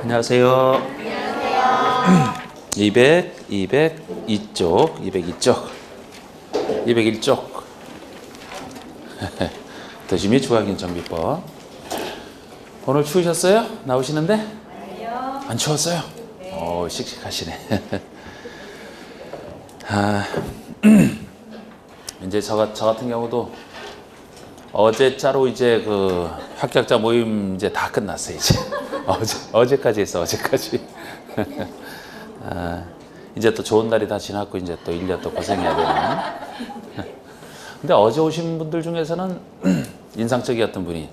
안녕하세요. 안녕하세요. 202쪽, 201쪽. 도심이 주학인 정비법. 오늘 추우셨어요? 나오시는데? 아니요. 안 추웠어요? 네. 씩씩하시네. 이제 저 같은 경우도 어제자로 이제 그 합격자 모임 이제 다 끝났어요. 이제 어제까지 했어. 어제까지. 이제 또 좋은 날이 다 지났고 이제 또 1년 또 고생해야 되는. 근데 어제 오신 분들 중에서는 인상적이었던 분이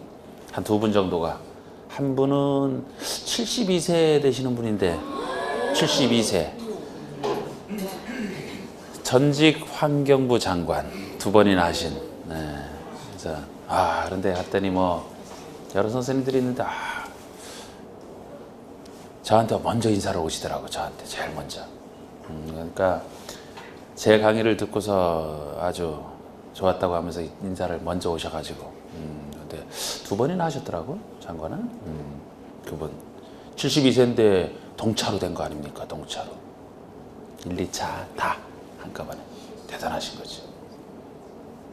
한 2분 정도가, 한 분은 72세 되시는 분인데 72세 전직 환경부 장관 2번이나 하신. 네. 그래서 그런데 갔더니 뭐 여러 선생님들이 있는데 저한테 먼저 인사를 오시더라고. 저한테 제일 먼저. 그러니까 제 강의를 듣고서 아주 좋았다고 하면서 인사를 먼저 오셔가지고. 근데 2번이나 하셨더라고, 장관은. 그분 72세인데 동차로 된 거 아닙니까? 동차로 1, 2차 다 한꺼번에. 대단하신 거지.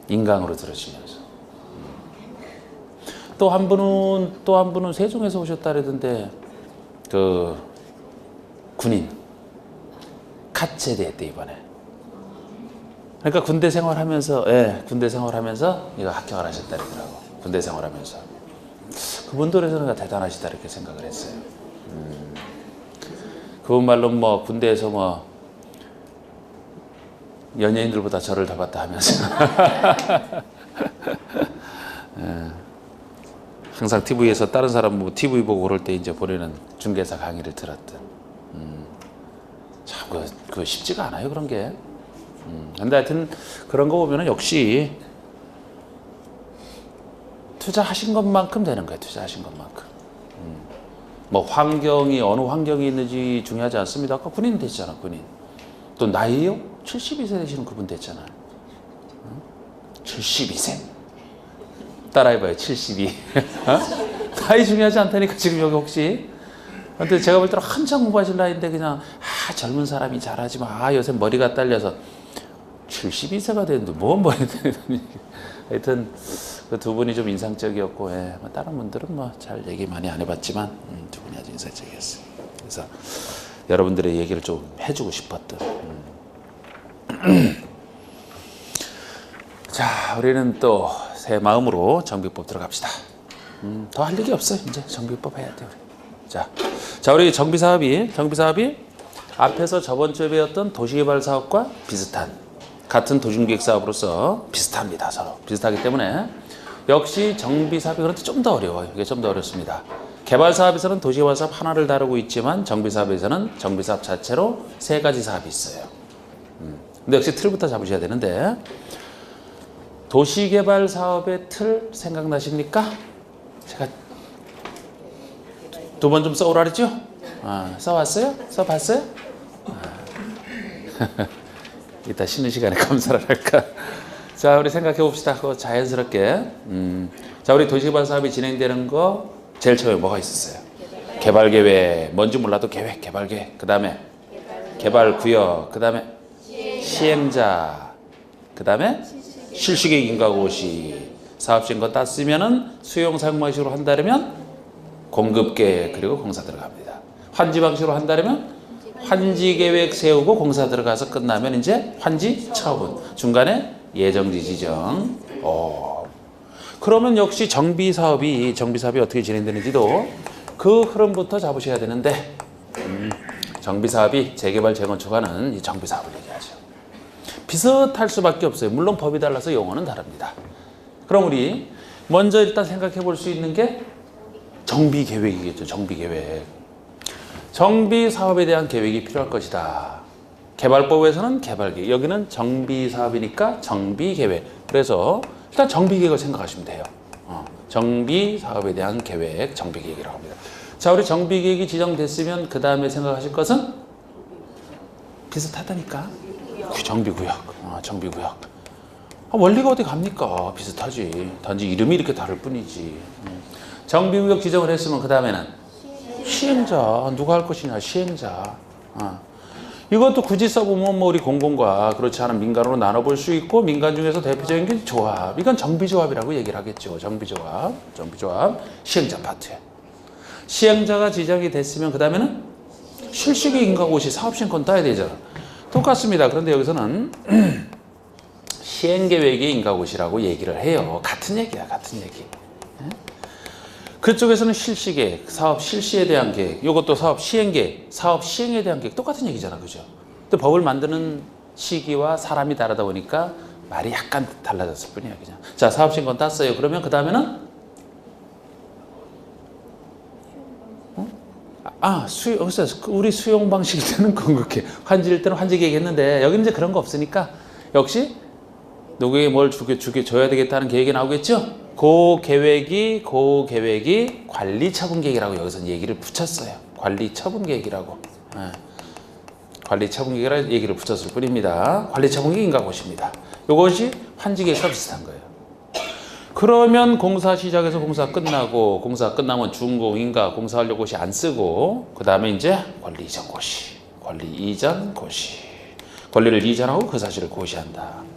인강으로 들으시면서. 또 한 분은 세종에서 오셨다 그러던데, 그 군인 갓 제대했대 이번에. 그러니까 군대 생활하면서 이거 합격을 하셨다 그러더라고. 군대 생활하면서. 그분들에서는 대단하시다 이렇게 생각을 했어요. 그분 말로 뭐 군대에서 뭐 연예인들보다 저를 더 봤다 하면서. 항상 TV에서 다른 사람 뭐 TV 보고 그럴 때 이제 보내는 중개사 강의를 들었던. 참 그거 쉽지가 않아요, 그런 게. 근데 하여튼 그런 거 보면은 역시 투자하신 것만큼 되는 거예요. 투자하신 것만큼. 뭐 어느 환경이 있는지 중요하지 않습니다. 아까 군인 됐잖아, 군인. 또 나이요? 72세 되시는 그분 됐잖아요. 72세. 따라해봐요. 72. 나이 중요하지 않다니까, 지금 여기 혹시. 근데 제가 볼 때는 한창 공부하실 나이인데 그냥 젊은 사람이 잘하지만 요새 머리가 딸려서 72세가 됐는데 머리 되더니. 하여튼 그 2분이 좀 인상적이었고, 뭐 다른 분들은 뭐 잘 얘기 많이 안 해봤지만 2분이 아주 인상적이었어요. 그래서 여러분들의 얘기를 좀 해주고 싶었던. 자, 우리는 또 새 마음으로 정비법 들어갑시다. 더 할 얘기 없어요. 이제 정비법 해야 돼요. 자, 우리 정비사업이 앞에서 저번 주에 배웠던 도시개발 사업과 같은 도심기획 사업으로서 비슷합니다. 서로 비슷하기 때문에 역시 정비사업이 그런데 좀 더 어려워요. 이게 좀 더 어렵습니다. 개발사업에서는 도시개발 사업 하나를 다루고 있지만 정비사업에서는 정비사업 자체로 3가지 사업이 있어요. 근데 역시 틀부터 잡으셔야 되는데, 도시개발 사업의 틀 생각나십니까? 제가 2번 좀 써오라 그랬죠? 써왔어요? 써봤어요? 이따 쉬는 시간에 검사를 할까? 자, 우리 생각해 봅시다. 그거 자연스럽게. 자, 우리 도시개발 사업이 진행되는 거 제일 처음에 뭐가 있었어요? 개발계획. 뭔지 몰라도 계획, 개발계획. 그 다음에 개발구역. 그 다음에 시행자. 그 다음에 실시계획 인가고시. 사업시행권 땄으면은 수용 사용 방식으로 한다면 공급계획, 그리고 공사 들어갑니다. 환지 방식으로 한다면 환지 계획 세우고 공사 들어가서 끝나면 이제 환지 처분. 중간에 예정지 지정. 그러면 역시 정비사업이 어떻게 진행되는지도 그 흐름부터 잡으셔야 되는데, 정비사업이 재개발, 재건축하는 이 정비사업을 얘기하죠. 비슷할 수밖에 없어요. 물론 법이 달라서 용어는 다릅니다. 그럼 우리 먼저 일단 생각해 볼 수 있는 게 정비계획이겠죠. 정비계획. 정비사업에 대한 계획이 필요할 것이다. 개발법에서는 개발계획, 여기는 정비사업이니까 정비계획. 그래서 일단 정비계획을 생각하시면 돼요. 정비사업에 대한 계획, 정비계획이라고 합니다. 자, 우리 정비계획이 지정됐으면 그 다음에 생각하실 것은 비슷하다니까. 정비구역. 정비구역. 원리가 어디 갑니까? 비슷하지. 단지 이름이 이렇게 다를 뿐이지. 정비구역 지정을 했으면 그 다음에는 시행자. 누가 할 것이냐? 시행자. 이것도 굳이 써보면 뭐 우리 공공과 그렇지 않은 민간으로 나눠볼 수 있고, 민간 중에서 대표적인 게 조합. 이건 정비조합이라고 얘기를 하겠죠. 정비조합. 시행자 파트에. 시행자가 지정이 됐으면 그 다음에는 실시계 인가고시 사업신권 따야 되잖아. 똑같습니다. 그런데 여기서는 시행계획의 인가고시라고 얘기를 해요. 같은 얘기야, 같은 얘기. 그쪽에서는 실시계획, 사업 실시에 대한 계획, 이것도 사업 시행계획, 사업 시행에 대한 계획 똑같은 얘기잖아, 그죠? 근데 법을 만드는 시기와 사람이 다르다 보니까 말이 약간 달라졌을 뿐이야, 그냥. 자, 사업신권 땄어요. 그러면 그 다음에는 우리 수용 방식일 때는 궁극해. 환지일 때는 환지계획 했는데 여기는 이제 그런 거 없으니까 역시 누구에게 뭘 줘야 되겠다는 계획이 나오겠죠? 그 계획이 관리처분계획이라고 여기서 얘기를 붙였어요. 관리처분계획이라고. 관리처분계획이라고 얘기를 붙였을 뿐입니다. 관리처분계획 인가고시입니다. 이것이 환지계획과 비슷한 거예요. 그러면 공사 시작해서 공사 끝나면 준공, 인가, 공사 완료 고시 안 쓰고, 그 다음에 이제 권리 이전 고시. 권리를 이전하고 그 사실을 고시한다.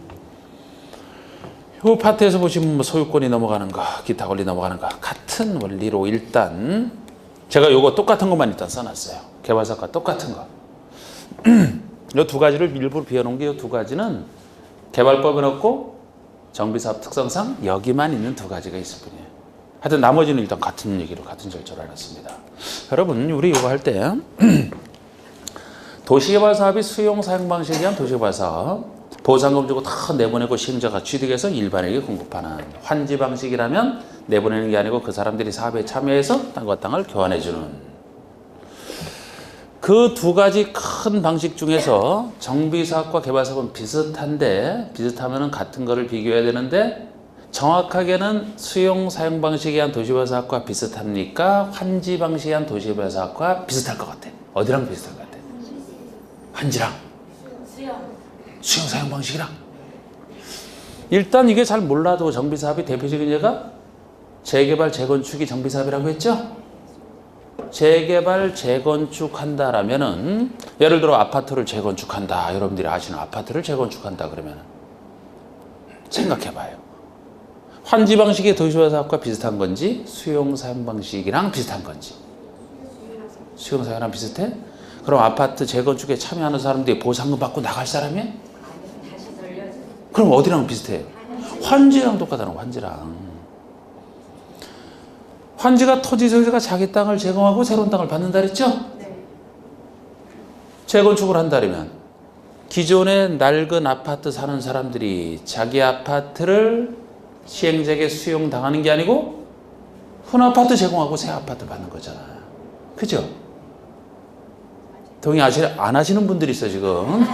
이 파트에서 보시면 뭐 소유권이 넘어가는 거, 기타 권리 넘어가는 거 같은 원리로 일단 제가 요거 똑같은 것만 일단 써놨어요. 개발사과 똑같은 거. 이 두 가지를 일부러 비워놓은 게 이 두 가지는 개발법에 넣고 정비사업 특성상 여기만 있는 두 가지가 있을 뿐이에요. 하여튼 나머지는 일단 같은 얘기로 같은 절차로 해놨습니다. 여러분 우리 이거 할 때 도시개발사업이 수용 사용 방식에 대한 도시개발사업 보상금 주고 다 내보내고 시행자가 취득해서 일반에게 공급하는 환지 방식이라면 내보내는 게 아니고 그 사람들이 사업에 참여해서 땅과 땅을 교환해주는 그 두 가지 큰 방식 중에서 정비사업과 개발사업은 비슷하면은 같은 거를 비교해야 되는데 정확하게는 수용 사용 방식에 의한 도시개발사업과 비슷합니까? 환지 방식에 의한 도시개발사업과 비슷할 것 같아. 어디랑 비슷할 것 같아? 환지랑 수용 사용 방식이랑. 일단 이게 잘 몰라도 정비사업이 대표적인 예가 재개발 재건축이 정비사업이라고 했죠? 재개발 재건축한다라면은 예를 들어 아파트를 재건축한다. 여러분들이 아시는 아파트를 재건축한다 그러면 생각해봐요. 환지 방식의 도시개발사업과 비슷한 건지 수용 사용 방식이랑 비슷한 건지. 수용 사용이랑 비슷해? 그럼 아파트 재건축에 참여하는 사람들이 보상금 받고 나갈 사람이야? 그럼 어디랑 비슷해요? 환지랑 똑같다는 거, 환지랑. 환지가 토지 소유자가 자기 땅을 제공하고 새로운 땅을 받는다 그랬죠? 네. 재건축을 한다면 기존에 낡은 아파트 사는 사람들이 자기 아파트를 시행자에게 수용당하는 게 아니고 흔 아파트 제공하고 새 아파트 받는 거잖아. 그죠? 동의 안 하시는 분들이 있어 지금.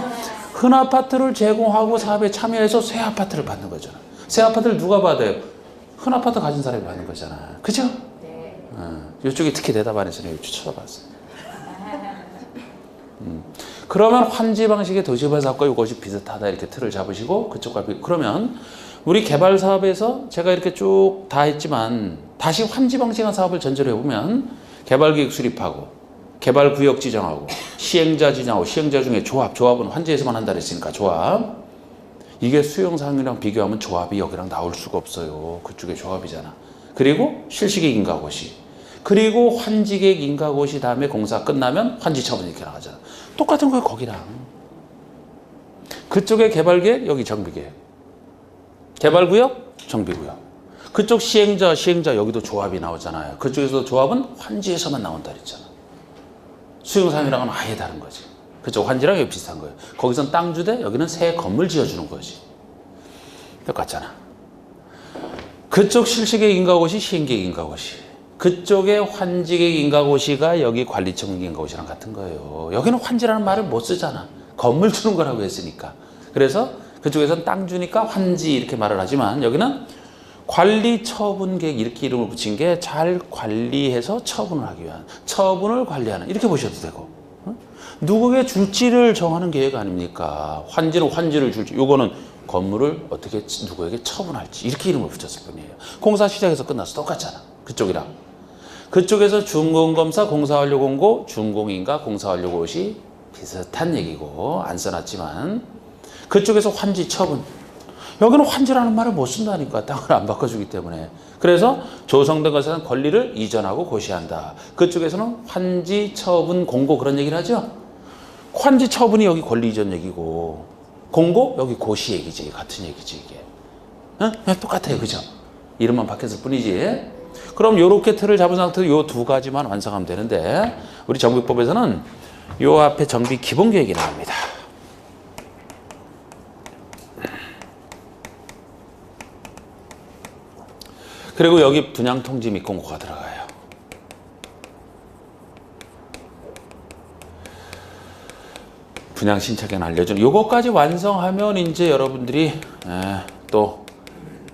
흔 아파트를 제공하고 사업에 참여해서 새 아파트를 받는 거잖아. 새 아파트를 누가 받아요? 흔 아파트 가진 사람이 받는 거잖아. 그죠? 이쪽이 특히 대답 안 했으니 이쪽 쳐다봤어요. 그러면 환지 방식의 도시개발사업과 이것이 비슷하다 이렇게 틀을 잡으시고 그쪽과 그러면 우리 개발사업에서 제가 이렇게 쭉 다 했지만 다시 환지 방식의 사업을 전제로 해보면 개발계획 수립하고 개발구역 지정하고 시행자 지정하고 시행자 중에 조합은 환지에서만 한다 그랬으니까 조합. 이게 수용사항이랑 비교하면 조합이 여기랑 나올 수가 없어요. 그쪽에 조합이잖아. 그리고 실시계획 인가고시. 그리고 환지계획 인가고시 다음에 공사 끝나면 환지처분 이렇게 나가잖아. 똑같은 거예요, 거기랑. 그쪽에 개발계획, 여기 정비계획. 개발구역, 정비구역. 그쪽 시행자, 여기도 조합이 나오잖아요. 그쪽에서도 조합은 환지에서만 나온다 그랬잖아. 수용사항이랑은 아예 다른 거지. 그쪽 환지랑 여기 비슷한 거예요. 거기선 땅 주대, 여기는 새 건물 지어주는 거지. 똑같잖아. 그쪽 실시계획 인가고시, 시행계획 인가고시. 그쪽에 환지계획 인가고시가 여기 관리청 인가고시랑 같은 거예요. 여기는 환지라는 말을 못 쓰잖아. 건물 주는 거라고 했으니까. 그래서 그쪽에서는 땅 주니까 환지 이렇게 말을 하지만 여기는 관리처분계획 이렇게 이름을 붙인 게 잘 관리해서 처분을 하기 위한 처분을 관리하는 이렇게 보셔도 되고 누구에게 줄지를 정하는 계획 아닙니까? 환지는 환지를 줄지. 요거는 건물을 어떻게 누구에게 처분할지 이렇게 이름을 붙였을 뿐이에요. 공사 시작해서 끝나서 똑같잖아. 그쪽이랑. 그쪽에서 준공검사 공사완료 공고 준공인가 공사완료 고시 비슷한 얘기고 안 써놨지만 그쪽에서 환지 처분. 여기는 환지라는 말을 못 쓴다니까. 땅을 안 바꿔주기 때문에. 그래서 조성된 것에는 권리를 이전하고 고시한다. 그쪽에서는 환지 처분 공고 그런 얘기를 하죠. 환지 처분이 여기 권리 이전 얘기고 공고 여기 고시 얘기지. 같은 얘기지 이게. 그냥 똑같아요. 그죠? 이름만 바뀌었을 뿐이지. 그럼 요렇게 틀을 잡은 상태로 요 두 가지만 완성하면 되는데 우리 정비법에서는 요 앞에 정비 기본 계획이 나옵니다. 그리고 여기 분양 통지 및 공고가 들어가요. 분양 신청에는 알려주는 요거까지 완성하면 이제 여러분들이 또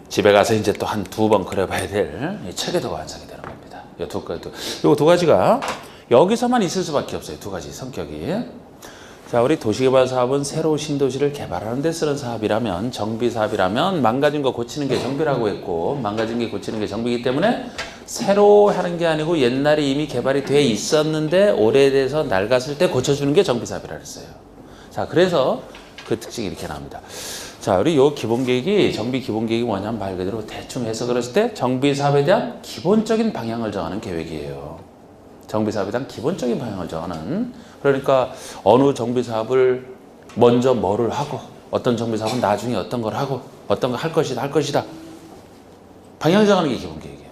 집에 가서 이제 또 한 두 번 그려봐야 될 체계도가 완성이 되는 겁니다. 요 두 가지가 여기서만 있을 수밖에 없어요. 두 가지 성격이. 자, 우리 도시개발 사업은 새로 신도시를 개발하는 데 쓰는 사업이라면 정비 사업이라면 망가진 거 고치는 게 정비라고 했고 망가진 게 고치는 게 정비이기 때문에 새로 하는 게 아니고 옛날에 이미 개발이 돼 있었는데 오래돼서 낡았을 때 고쳐주는 게 정비 사업이라 그랬어요. 자, 그래서 그 특징이 이렇게 나옵니다. 자, 우리 요 기본 계획이 정비 기본 계획이 뭐냐면 말 그대로 대충 해석을 했을 때 정비 사업에 대한 기본적인 방향을 정하는 계획이에요. 정비 사업에 대한 기본적인 방향을 정하는. 그러니까 어느 정비 사업을 먼저 뭐를 하고 어떤 정비 사업은 나중에 어떤 걸 하고 어떤 걸 할 것이다. 방향을 정하는 게 기본 계획이에요.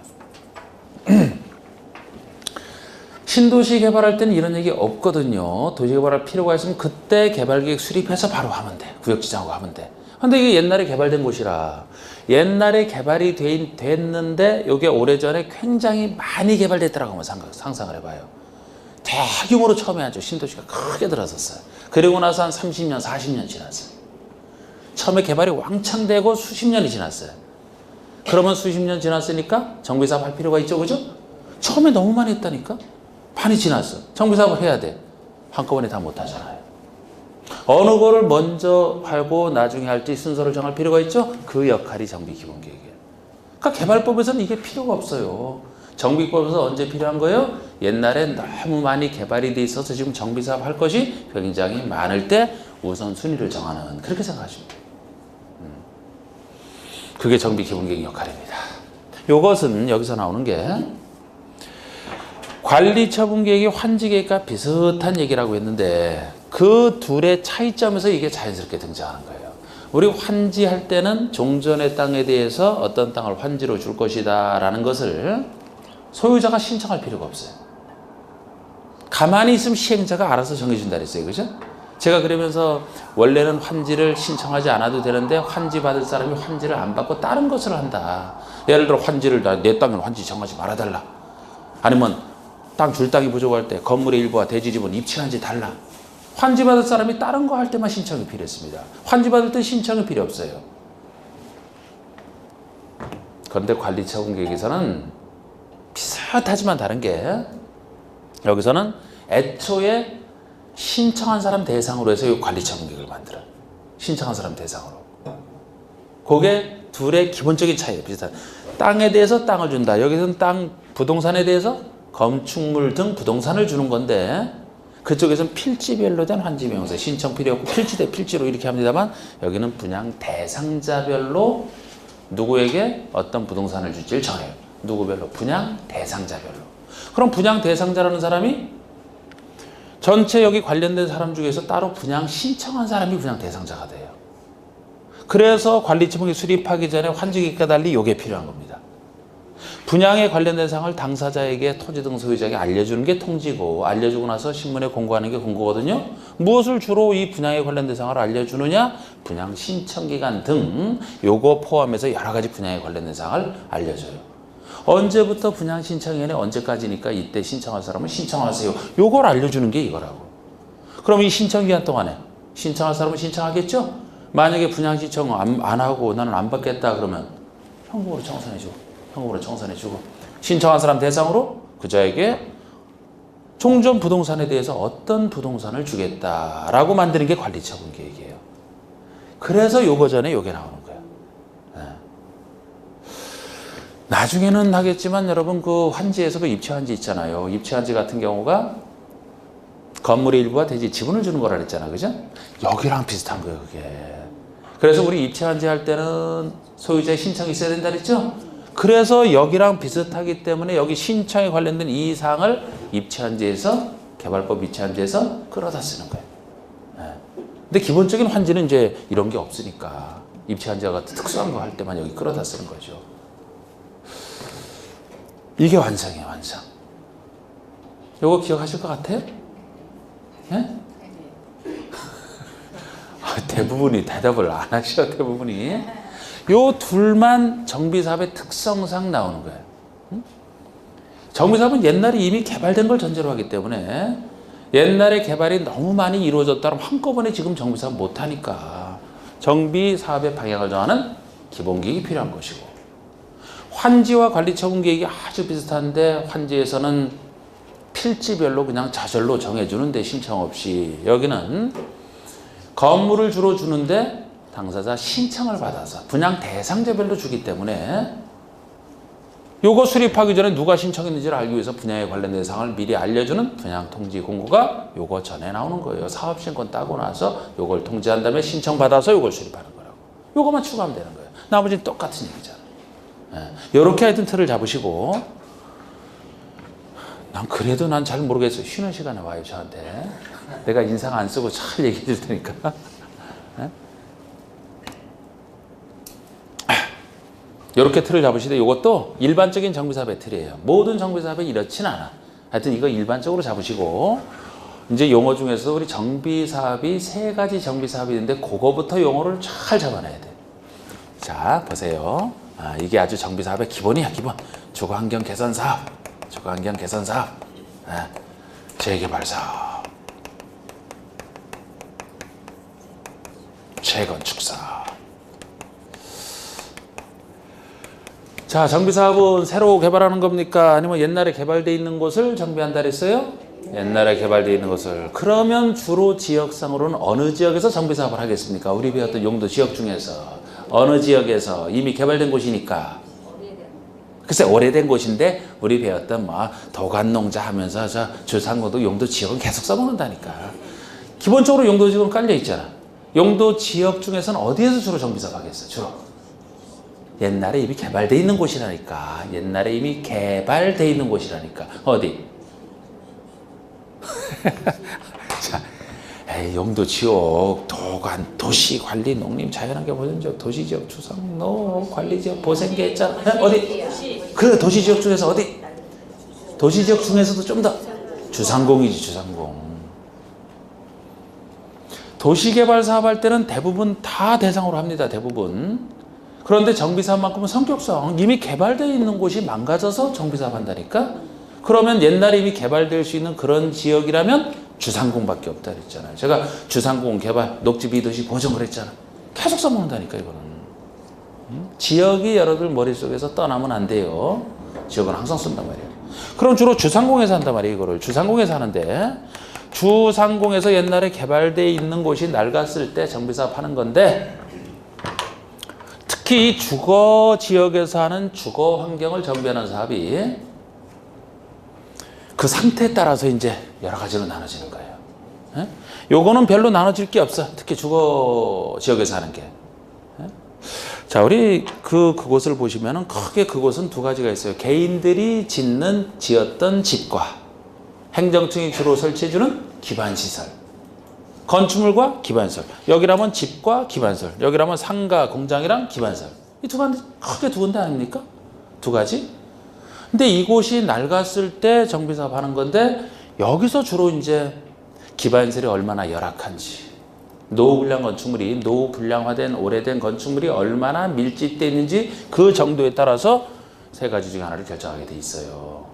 신도시 개발할 때는 이런 얘기 없거든요. 도시 개발할 필요가 있으면 그때 개발계획 수립해서 바로 하면 돼. 구역 지정하고 하면 돼. 근데 이게 옛날에 개발된 곳이라 옛날에 개발이 됐는데 이게 오래전에 굉장히 많이 개발됐더라고 한번 상상을 해봐요. 대규모로 처음에 하죠. 신도시가 크게 들어섰어요. 그리고 나서 한 30년, 40년 지났어요. 처음에 개발이 왕창 되고 수십 년이 지났어요. 그러면 수십 년 지났으니까 정비사업 할 필요가 있죠. 그죠? 처음에 너무 많이 했다니까? 많이 지났어. 정비사업을 해야 돼. 한꺼번에 다 못하잖아요. 어느 거를 먼저 하고 나중에 할지 순서를 정할 필요가 있죠. 그 역할이 정비기본계획이에요. 그러니까 개발법에서는 이게 필요가 없어요. 정비법에서 언제 필요한 거예요? 옛날에 너무 많이 개발이 돼 있어서 지금 정비사업 할 것이 굉장히 많을 때 우선순위를 정하는 그렇게 생각하시면 돼요. 그게 정비기본계획 역할입니다. 이것은 여기서 나오는 게 관리처분계획이 환지계획과 비슷한 얘기라고 했는데 그 둘의 차이점에서 이게 자연스럽게 등장하는 거예요. 우리 환지할 때는 종전의 땅에 대해서 어떤 땅을 환지로 줄 것이다 라는 것을 소유자가 신청할 필요가 없어요. 가만히 있으면 시행자가 알아서 정해준다 그랬어요. 그죠? 제가 그러면서 원래는 환지를 신청하지 않아도 되는데 환지 받을 사람이 환지를 안 받고 다른 것을 한다. 예를 들어 환지를 내 땅은 환지 정하지 말아달라. 아니면 땅 줄 땅이 부족할 때 건물의 일부와 대지 지분 입칭한지 달라. 환지 받을 사람이 다른 거 할 때만 신청이 필요했습니다. 환지 받을 때 신청이 필요 없어요. 그런데 관리처분계획에서는 비슷하지만 다른 게 여기서는 애초에 신청한 사람 대상으로 해서 이 관리처분계획을 만들어요. 신청한 사람 대상으로. 그게 둘의 기본적인 차이예요. 비슷한. 땅에 대해서 땅을 준다. 여기서는 땅, 부동산에 대해서 건축물 등 부동산을 주는 건데 그쪽에서는 필지별로 된 환지 명세 신청 필요 없고 필지 대 필지로 이렇게 합니다만 여기는 분양 대상자별로 누구에게 어떤 부동산을 줄지를 정해요. 누구별로? 분양 대상자별로. 그럼 분양 대상자라는 사람이 전체 여기 관련된 사람 중에서 따로 분양 신청한 사람이 분양 대상자가 돼요. 그래서 관리처분이 수립하기 전에 환지계획과 달리 이게 필요한 겁니다. 분양에 관련된 사항을 당사자에게 토지 등 소유자에게 알려주는 게 통지고 알려주고 나서 신문에 공고하는 게 공고거든요. 무엇을 주로 이 분양에 관련된 사항을 알려주느냐? 분양 신청기간 등 요거 포함해서 여러 가지 분양에 관련된 사항을 알려줘요. 언제부터 분양 신청이네 언제까지니까 이때 신청할 사람은 신청하세요. 요걸 알려주는 게 이거라고. 그럼 이 신청기간 동안에 신청할 사람은 신청하겠죠? 만약에 분양 신청 안 하고 나는 안 받겠다 그러면 현금으로 청산해주고 신청한 사람 대상으로 그자에게 종전 부동산에 대해서 어떤 부동산을 주겠다라고 만드는 게 관리처분계획이에요. 그래서 요거 전에 요게 나오는 거예요. 네. 나중에는 하겠지만 여러분 그 환지에서 그 입체환지 있잖아요. 입체환지 같은 경우가 건물의 일부가 대지 지분을 주는 거라 그랬잖아. 그죠? 여기랑 비슷한 거예요, 그게. 그래서 우리 입체환지 할 때는 소유자의 신청이 있어야 된다 그랬죠? 그래서 여기랑 비슷하기 때문에 여기 신청에 관련된 이 사항을 입체환지에서 개발법 입체환지에서 끌어다 쓰는 거예요. 네. 근데 기본적인 환지는 이제 이런 게 없으니까 입체환지와 같은 특수한 거 할 때만 여기 끌어다 쓰는 거죠. 이게 완성이에요, 완성. 요거 기억하실 것 같아요? 네? 대부분이 대답을 안 하셔, 대부분이. 요 둘만 정비사업의 특성상 나오는 거예요. 정비사업은 옛날에 이미 개발된 걸 전제로 하기 때문에 옛날에 개발이 너무 많이 이루어졌다면 한꺼번에 지금 정비사업 못하니까 정비사업의 방향을 정하는 기본계획이 필요한 것이고, 환지와 관리처분계획이 아주 비슷한데 환지에서는 필지별로 그냥 저절로 정해주는데 신청 없이, 여기는 건물을 주로 주는데 당사자 신청을 받아서 분양 대상자별로 주기 때문에 요거 수립하기 전에 누가 신청했는지를 알기 위해서 분양에 관련된 사항을 미리 알려주는 분양 통지 공고가 요거 전에 나오는 거예요. 사업신권 따고 나서 요걸 통지한 다음에 신청받아서 요걸 수립하는 거라고. 요거만 추가하면 되는 거예요. 나머지는 똑같은 얘기잖아요. 요렇게 하여튼 틀을 잡으시고, 난 그래도 난 잘 모르겠어요. 쉬는 시간에 와요, 저한테. 내가 인상 안 쓰고 잘 얘기해 줄 테니까. 이렇게 틀을 잡으시되, 이것도 일반적인 정비사업의 틀이에요. 모든 정비사업이 이렇진 않아. 하여튼 이거 일반적으로 잡으시고, 이제 용어 중에서 우리 정비사업이 세 가지 정비사업이 있는데 그거부터 용어를 잘 잡아놔야 돼. 자, 보세요. 이게 아주 정비사업의 기본이야, 기본. 주거환경 개선사업, 주거환경 개선사업, 재개발사업, 재건축사업. 자, 정비사업은 새로 개발하는 겁니까? 아니면 옛날에 개발되어 있는 곳을 정비한다 그랬어요? 옛날에 개발되어 있는 곳을. 그러면 주로 지역상으로는 어느 지역에서 정비사업을 하겠습니까? 우리 배웠던 용도 지역 중에서 어느 지역에서 이미 개발된 곳이니까. 글쎄, 오래된 곳인데 우리 배웠던 뭐 도간농자 하면서 저 주상고도 용도 지역은 계속 써먹는다니까. 기본적으로 용도 지역은 깔려 있잖아. 용도 지역 중에서는 어디에서 주로 정비사업 하겠어? 주로 옛날에 이미 개발되어 있는 곳이라니까. 옛날에 이미 개발되어 있는 곳이라니까. 어디? 자, 용도 지역, 도관, 도시관리, 농림, 자연환경 보전지역, 도시지역, 주상로, 관리지역, 보생계 했잖아. 어디? 그 도시지역 중에서 어디? 도시지역 중에서도 좀 더 주상공이지, 주상공. 도시개발 사업할 때는 대부분 다 대상으로 합니다, 대부분. 그런데 정비사업만큼은 성격상 이미 개발되어 있는 곳이 망가져서 정비사업 한다니까? 그러면 옛날에 이미 개발될 수 있는 그런 지역이라면 주상공밖에 없다 그랬잖아요. 제가 주상공 개발, 녹지 비도시 보정을 했잖아. 계속 써먹는다니까, 이거는. 지역이 여러분 머릿속에서 떠나면 안 돼요. 지역은 항상 쓴단 말이에요. 그럼 주로 주상공에서 한단 말이에요, 이거를. 주상공에서 하는데, 주상공에서 옛날에 개발되어 있는 곳이 낡았을 때 정비사업 하는 건데, 특히 주거 지역에서 하는 주거 환경을 정비하는 사업이 그 상태에 따라서 이제 여러 가지로 나눠지는 거예요. 요거는 별로 나눠질 게 없어. 특히 주거 지역에서 하는 게. 자, 우리 그곳을 보시면은 크게 그곳은 두 가지가 있어요. 개인들이 지었던 집과 행정층이 주로 설치해주는 기반시설. 건축물과 기반시설. 여기라면 집과 기반시설. 여기라면 상가, 공장이랑 기반시설. 이 두 가지, 크게 두 군데 아닙니까? 두 가지. 근데 이곳이 낡았을 때 정비사업 하는 건데, 여기서 주로 이제 기반시설이 얼마나 열악한지, 노후불량 건축물이, 노후불량화된 오래된 건축물이 얼마나 밀집되어 있는지 그 정도에 따라서 세 가지 중에 하나를 결정하게 돼 있어요.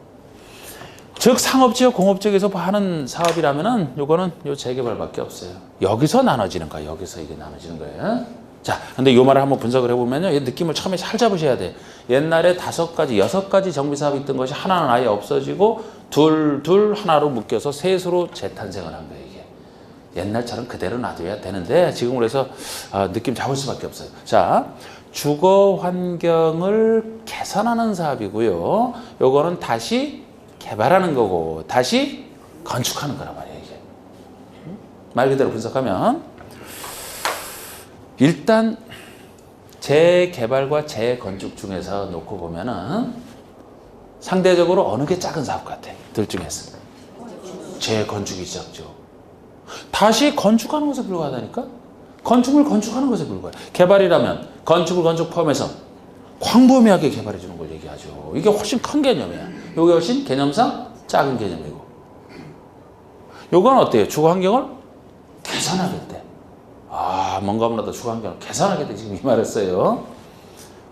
즉 상업지역, 공업지역에서 하는 사업이라면은 요거는 요 재개발밖에 없어요. 여기서 나눠지는 거야. 여기서 이게 나눠지는 거예요. 자, 근데 요 말을 한번 분석을 해보면요, 이 느낌을 처음에 잘 잡으셔야 돼. 옛날에 5가지, 6가지 정비사업이 있던 것이 하나는 아예 없어지고 둘 하나로 묶여서 셋으로 재탄생을 한 거예요, 이게. 옛날처럼 그대로 놔둬야 되는데 지금 그래서 느낌 잡을 수밖에 없어요. 자, 주거 환경을 개선하는 사업이고요. 요거는 다시 개발하는 거고 다시 건축하는 거란 말이에요. 이게. 말 그대로 분석하면 일단 재개발과 재건축 중에서 놓고 보면은 상대적으로 어느 게 작은 사업 같아? 둘 중에서. 재건축이 작죠. 다시 건축하는 것에 불과하다니까? 건축물 건축하는 것에 불과해. 개발이라면 건축을 건축 포함해서 광범위하게 개발해 주는 걸 얘기하죠. 이게 훨씬 큰 개념이야. 이게 훨씬 개념상 작은 개념이고. 요건 어때요? 주거 환경을 개선하겠대. 뭔가 보다 주거 환경을 개선하겠대. 지금 이 말을 써요.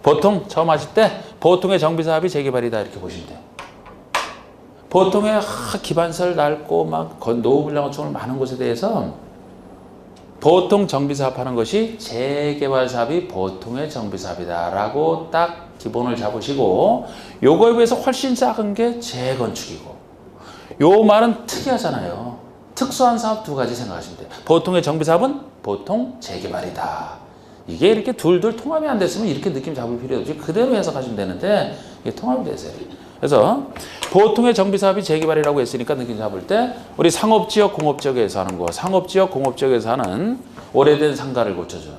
보통 처음 하실 때 보통의 정비사업이 재개발이다 이렇게 보시면 돼요. 보통의 기반설 낡고 막 노후 불량 건축물 많은 곳에 대해서 보통 정비사업 하는 것이 재개발 사업이 보통의 정비사업이다라고 딱 기본을 잡으시고 요거에 비해서 훨씬 작은 게 재건축이고 요 말은 특이하잖아요. 특수한 사업 두 가지 생각하시면 돼요. 보통의 정비사업은 보통 재개발이다. 이게 이렇게 둘둘 통합이 안 됐으면 이렇게 느낌 잡을 필요 없이 그대로 해석하시면 되는데 이게 통합이 되세요. 그래서 보통의 정비사업이 재개발이라고 했으니까 느낌 잡을 때 우리 상업지역, 공업지역에서 하는 거 상업지역, 공업지역에서 하는 오래된 상가를 고쳐주는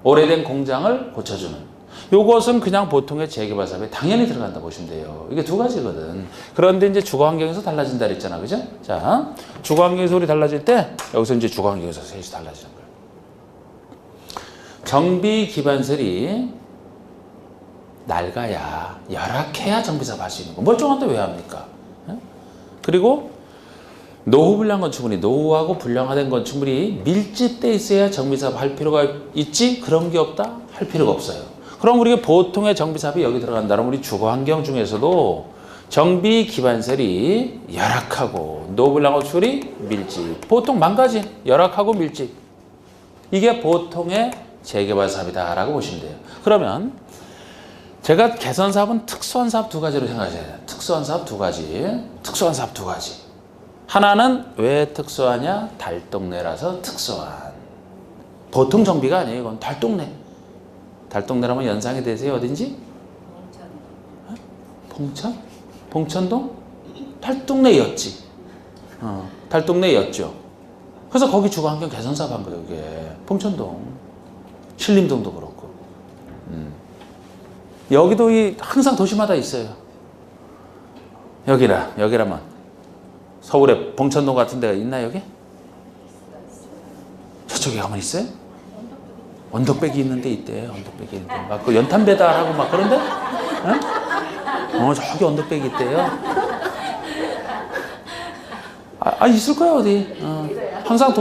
오래된 공장을 고쳐주는 요것은 그냥 보통의 재개발 사업에 당연히 들어간다 보시면 돼요. 이게 두 가지거든. 그런데 이제 주거 환경에서 달라진다 그랬잖아. 그죠? 자, 주거 환경에서 우리 달라질 때 여기서 이제 주거 환경에서 셋이 달라지는 거예요. 정비 기반설이 낡아야 열악해야 정비사업 할 수 있는 거. 멀쩡한데 왜 합니까? 그리고 노후 불량 건축물이 노후하고 불량화된 건축물이 밀집돼 있어야 정비사업 할 필요가 있지 그런 게 없다? 할 필요가 없어요. 그럼 우리가 보통의 정비사업이 여기 들어간다면 우리 주거 환경 중에서도 정비 기반설이 열악하고 노후 불량 건축물이 밀집 보통 망가진 열악하고 밀집 이게 보통의 재개발 사업이다 라고 보시면 돼요. 그러면 제가 개선 사업은 특수한 사업 두 가지로 생각하셔야 돼요. 특수한 사업 두 가지. 특수한 사업 두 가지. 하나는 왜 특수하냐? 달동네라서 특수한. 보통 정비가 아니에요. 이건 달동네. 달동네라면 연상이 되세요? 어딘지? 봉천? 봉천동? 달동네였지. 달동네였죠. 그래서 거기 주거환경 개선 사업 한 거예요. 이게 봉천동. 신림동도 그렇고. 여기도 항상 도시마다 있어요. 여기라면 서울에 봉천동 같은 데가 있나 여기? 저쪽에 가면 있어요? 언덕배기 있는 데 있대. 언덕배기 있는 데. 막 그 연탄 배달하고 막 그런데? 저기 언덕배기 있대요. 있을 거야 어디. 항상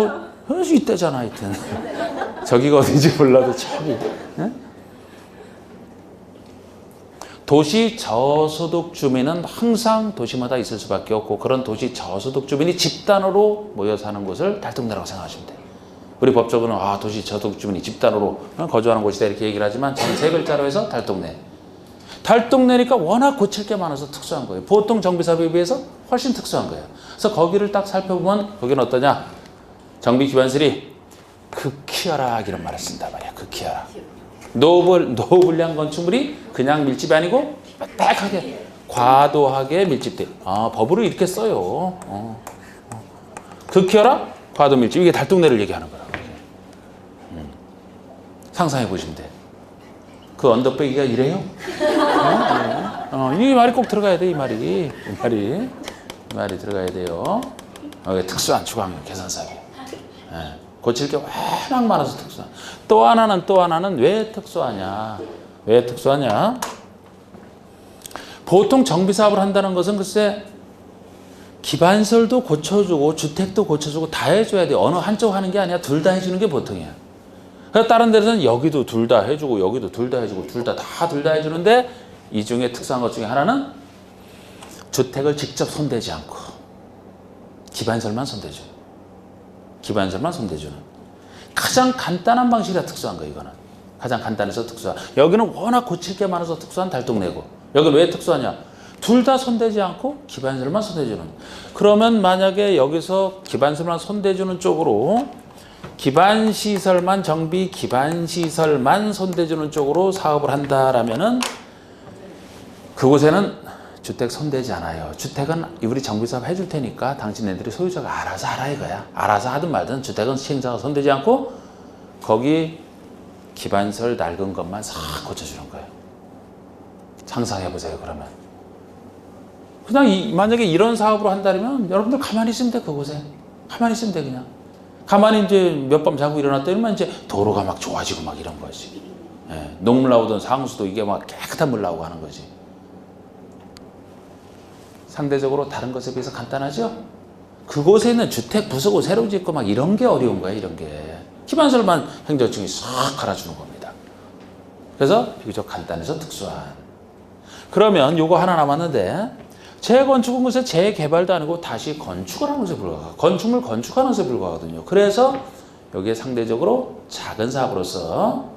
있대잖아 하여튼. 저기가 어딘지 몰라도 저기. 도시 저소득 주민은 항상 도시마다 있을 수밖에 없고 그런 도시 저소득 주민이 집단으로 모여 사는 곳을 달동네라고 생각하시면 돼요. 우리 법적으로는 도시 저소득 주민이 집단으로 거주하는 곳이다 이렇게 얘기를 하지만 저는 세 글자로 해서 달동네. 달동네니까 워낙 고칠 게 많아서 특수한 거예요. 보통 정비사업에 비해서 훨씬 특수한 거예요. 그래서 거기를 딱 살펴보면 거기는 어떠냐? 정비 기반설이 극히열악 이런 말을 쓴단 말이야. 극히열악. 노후불량 건축물이 그냥 밀집이 아니고 빽빽하게 과도하게 밀집돼. 법으로 이렇게 써요. 극히열악, 과도 밀집. 이게 달동네를 얘기하는 거라고. 상상해 보시면 돼. 그 언덕배기가 이래요? 이 말이 꼭 들어가야 돼. 이 말이 들어가야 돼요. 특수한 주거환경 개선 사업이에요. 고칠 게 워낙 많아서 특수한. 또 하나는 왜 특수하냐? 보통 정비사업을 한다는 것은 글쎄 기반설도 고쳐주고 주택도 고쳐주고 다 해줘야 돼. 어느 한쪽 하는 게 아니야. 둘 다 해주는 게 보통이야. 그래서 다른 데서는 여기도 둘 다 해주고 여기도 둘 다 해주고 둘 다 해주는데 이 중에 특수한 것 중에 하나는 주택을 직접 손대지 않고 기반설만 손대줘. 기반설만 손대주는 가장 간단한 방식이라 특수한 거예요. 이거는 가장 간단해서 특수한. 여기는 워낙 고칠 게 많아서 특수한 달동네고 여기는 왜 특수하냐? 둘 다 손대지 않고 기반설만 손대주는. 그러면 만약에 여기서 기반설만 손대주는 쪽으로 기반시설만 정비 기반시설만 손대주는 쪽으로 사업을 한다라면은 그곳에는 주택 손대지 않아요. 주택은 우리 정비사업 해줄 테니까 당신네들이 소유자가 알아서 하라 이거야. 알아서 하든 말든 주택은 시행자가 손대지 않고 거기 기반설 낡은 것만 싹 고쳐주는 거예요. 상상해보세요. 그러면 그냥 만약에 이런 사업으로 한다면 여러분들 가만히 있으면 돼. 그곳에 가만히 있으면 돼. 그냥 가만히 이제 몇 밤 자고 일어났더니만 이제 도로가 막 좋아지고 막 이런 거지. 예, 녹물 나오던 상수도 이게 막 깨끗한 물 나오고 하는 거지. 상대적으로 다른 것에 비해서 간단하죠? 그곳에 있는 주택 부수고 새로 짓고 막 이런 게 어려운 거야. 이런 게 기반설만 행정청이 싹 갈아주는 겁니다. 그래서 비교적 간단해서 특수한. 그러면 요거 하나 남았는데 재건축은 글쎄 재개발도 아니고 다시 건축을 하는 것에 불과하고 건축물 건축하는 것에 불과하거든요. 그래서 여기에 상대적으로 작은 사업으로서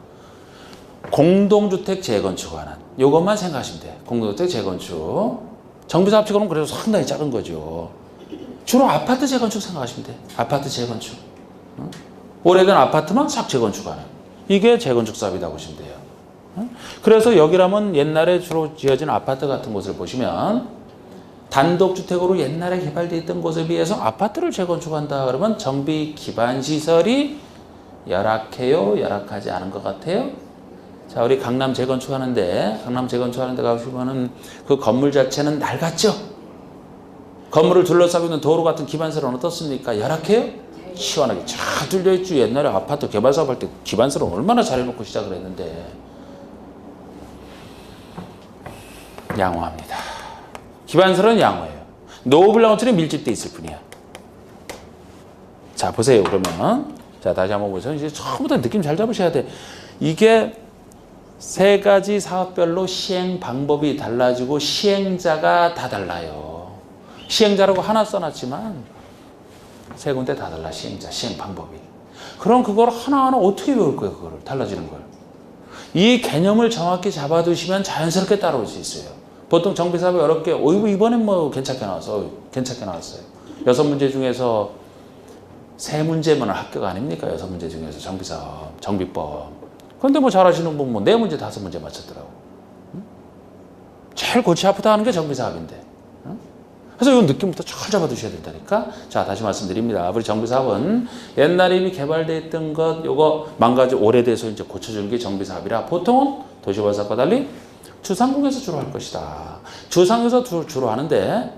공동주택 재건축하는 요것만 생각하시면 돼요. 공동주택 재건축. 정비사업 치고는 그래도 상당히 작은 거죠. 주로 아파트 재건축 생각하시면 돼요. 아파트 재건축. 오래된 아파트만 싹 재건축하는. 이게 재건축 사업이다 보시면 돼요. 그래서 여기라면 옛날에 주로 지어진 아파트 같은 곳을 보시면 단독주택으로 옛날에 개발되어 있던 곳에 비해서 아파트를 재건축한다 그러면 정비 기반 시설이 열악해요? 열악하지 않은 것 같아요? 자, 우리 강남 재건축하는데 가보시면은 그 건물 자체는 낡았죠? 건물을 둘러싸고 있는 도로 같은 기반설은 어떻습니까? 열악해요? 시원하게 쫙 뚫려있죠. 옛날에 아파트 개발 사업할 때 기반설은 얼마나 잘해놓고 시작을 했는데 양호합니다. 기반설은 양호해요. 노블랑어처럼 밀집돼 있을 뿐이야. 자, 보세요. 그러면 자, 다시 한번 보세요. 이제 처음부터 느낌 잘 잡으셔야 돼. 이게 세 가지 사업별로 시행 방법이 달라지고 시행자가 다 달라요. 시행자라고 하나 써놨지만 세 군데 다 달라. 시행자, 시행 방법이. 그럼 그걸 하나하나 어떻게 배울 거예요? 그거를 달라지는 걸. 이 개념을 정확히 잡아두시면 자연스럽게 따라올 수 있어요. 보통 정비사업이 어렵게 이번엔 뭐 괜찮게 나왔어요. 6문제 중에서 3문제면 합격 아닙니까? 6문제 중에서 정비사업, 정비법. 그런데 뭐 잘하시는 분 뭐 4문제, 5문제 맞췄더라고. 제일 골치 아프다 하는 게 정비사업인데. 그래서 이 느낌부터 잘 잡아두셔야 된다니까. 자, 다시 말씀드립니다. 우리 정비사업은 옛날에 이미 개발되어 있던 것, 요거 망가져 오래돼서 이제 고쳐주는 게 정비사업이라 보통은 도시건설과 달리 주상공에서 주로 할 것이다. 주상에서 주로 하는데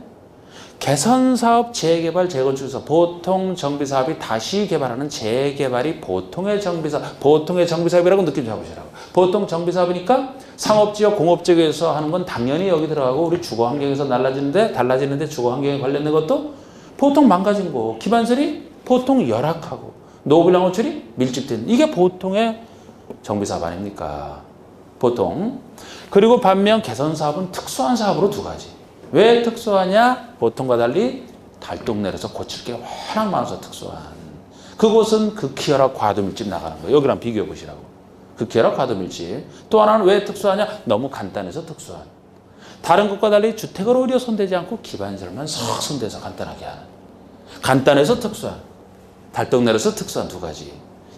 개선사업, 재개발, 재건축에서 보통 정비사업이 다시 개발하는 재개발이 보통의 정비사업이라고 느낌 잡으시라고. 보통 정비사업이니까 상업지역, 공업지역에서 하는 건 당연히 여기 들어가고 우리 주거환경에서 달라지는데 주거환경에 관련된 것도 보통 망가진 거. 기반설이 보통 열악하고 노블랑 호출이 밀집된 이게 보통의 정비사업 아닙니까? 보통. 그리고 반면 개선사업은 특수한 사업으로 2가지. 왜 특수하냐? 보통과 달리 달동네에서 고칠 게 워낙 많아서 특수한. 그곳은 극히열악 과도밀집 나가는 거예요. 여기랑 비교해 보시라고. 극히열악 과도밀집. 또 하나는 왜 특수하냐? 너무 간단해서 특수한. 다른 것과 달리 주택을 오히려 손대지 않고 기반설만 싹 손대서 간단하게 하는. 간단해서 특수한. 달동네에서 특수한 2가지.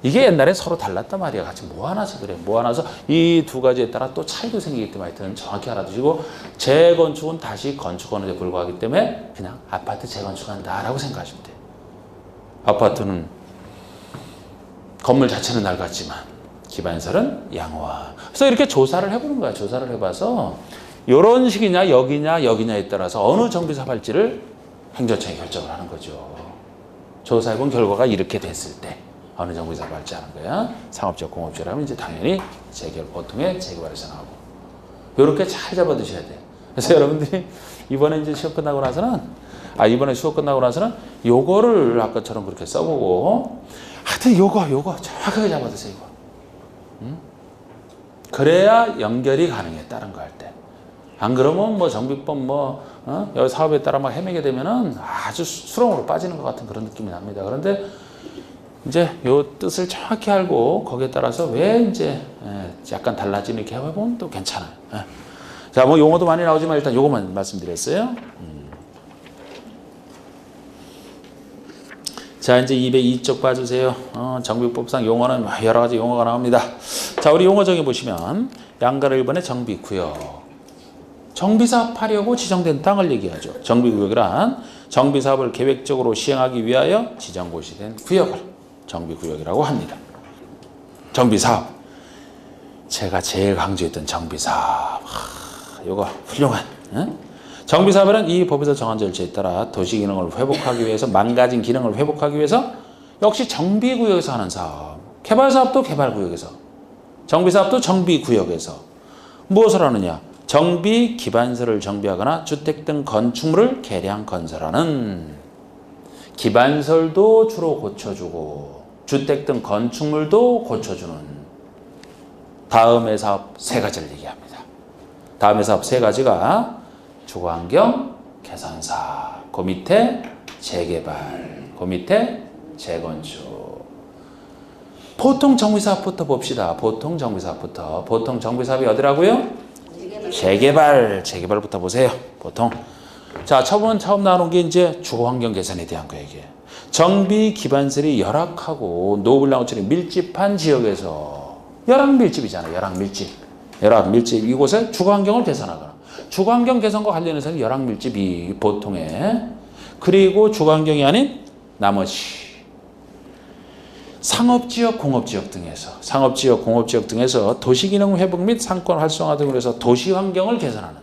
이게 옛날에 서로 달랐단 말이야. 같이 모아놔서 그래. 모아놔서 이 2가지에 따라 또 차이도 생기기 때문에 하여튼 정확히 알아두시고 재건축은 다시 건축하는 데 불과하기 때문에 그냥 아파트 재건축한다라고 생각하시면 돼요. 아파트는 건물 자체는 낡았지만 기반설은 양호화. 그래서 이렇게 조사를 해보는 거야. 조사를 해봐서 이런 식이냐 여기냐에 따라서 어느 정비사업 할지를 행정청이 결정을 하는 거죠. 조사해본 결과가 이렇게 됐을 때 어느 정비사업 할지 하는 거야. 상업지역, 공업지역이라면 이제 당연히 보통의 재개발에서 나오고. 이렇게 잘 잡아두셔야 돼. 그래서 여러분들이 이번에 이제 수업 끝나고 나서는 요거를 아까처럼 그렇게 써보고 하여튼 요거 정확하게 잡아두세요. 이거. 그래야 연결이 가능해. 다른 거 할 때. 안 그러면 뭐 정비법 여기 사업에 따라 막 헤매게 되면은 아주 수렁으로 빠지는 것 같은 그런 느낌이 납니다. 그런데 이제 요 뜻을 정확히 알고 거기에 따라서 왜 이제 약간 달라지는 이렇게 해보면 또 괜찮아요. 자, 뭐 용어도 많이 나오지만 일단 요것만 말씀드렸어요. 자, 이제 202쪽 봐주세요. 정비법상 용어는 여러 가지 용어가 나옵니다. 자, 우리 용어 정의 보시면 양가를 1번에 정비구역. 정비사업하려고 지정된 땅을 얘기하죠. 정비구역이란 정비사업을 계획적으로 시행하기 위하여 지정고시된 구역을 정비구역이라고 합니다. 정비사업. 제가 제일 강조했던 정비사업. 이거 훌륭한. 정비사업은 이 법에서 정한 절차에 따라 도시 기능을 회복하기 위해서 망가진 기능을 회복하기 위해서 역시 정비구역에서 하는 사업. 개발사업도 개발구역에서. 정비사업도 정비구역에서. 무엇을 하느냐? 정비 기반설을 정비하거나 주택 등 건축물을 개량 건설하는. 기반설도 주로 고쳐주고 주택 등 건축물도 고쳐주는 다음의 사업 세 가지를 얘기합니다. 다음의 사업 세 가지가 주거환경 개선사업, 그 밑에 재개발, 그 밑에 재건축. 보통 정비사업부터 봅시다. 보통 정비사업부터. 보통 정비사업이 어디라고요? 재개발부터 보세요. 보통. 자, 처음 나오는 게 이제 주거환경 개선에 대한 거예요. 이게 정비 기반설이 열악하고 노블랑어처럼 밀집한 지역에서 열악밀집이잖아요. 열악밀집 이곳에 주거환경을 개선하거나 주거환경 개선과 관련해서는 열악밀집이 보통에. 그리고 주거환경이 아닌 나머지 상업지역, 공업지역 등에서 도시기능 회복 및 상권 활성화 등으로 해서 도시환경을 개선하는.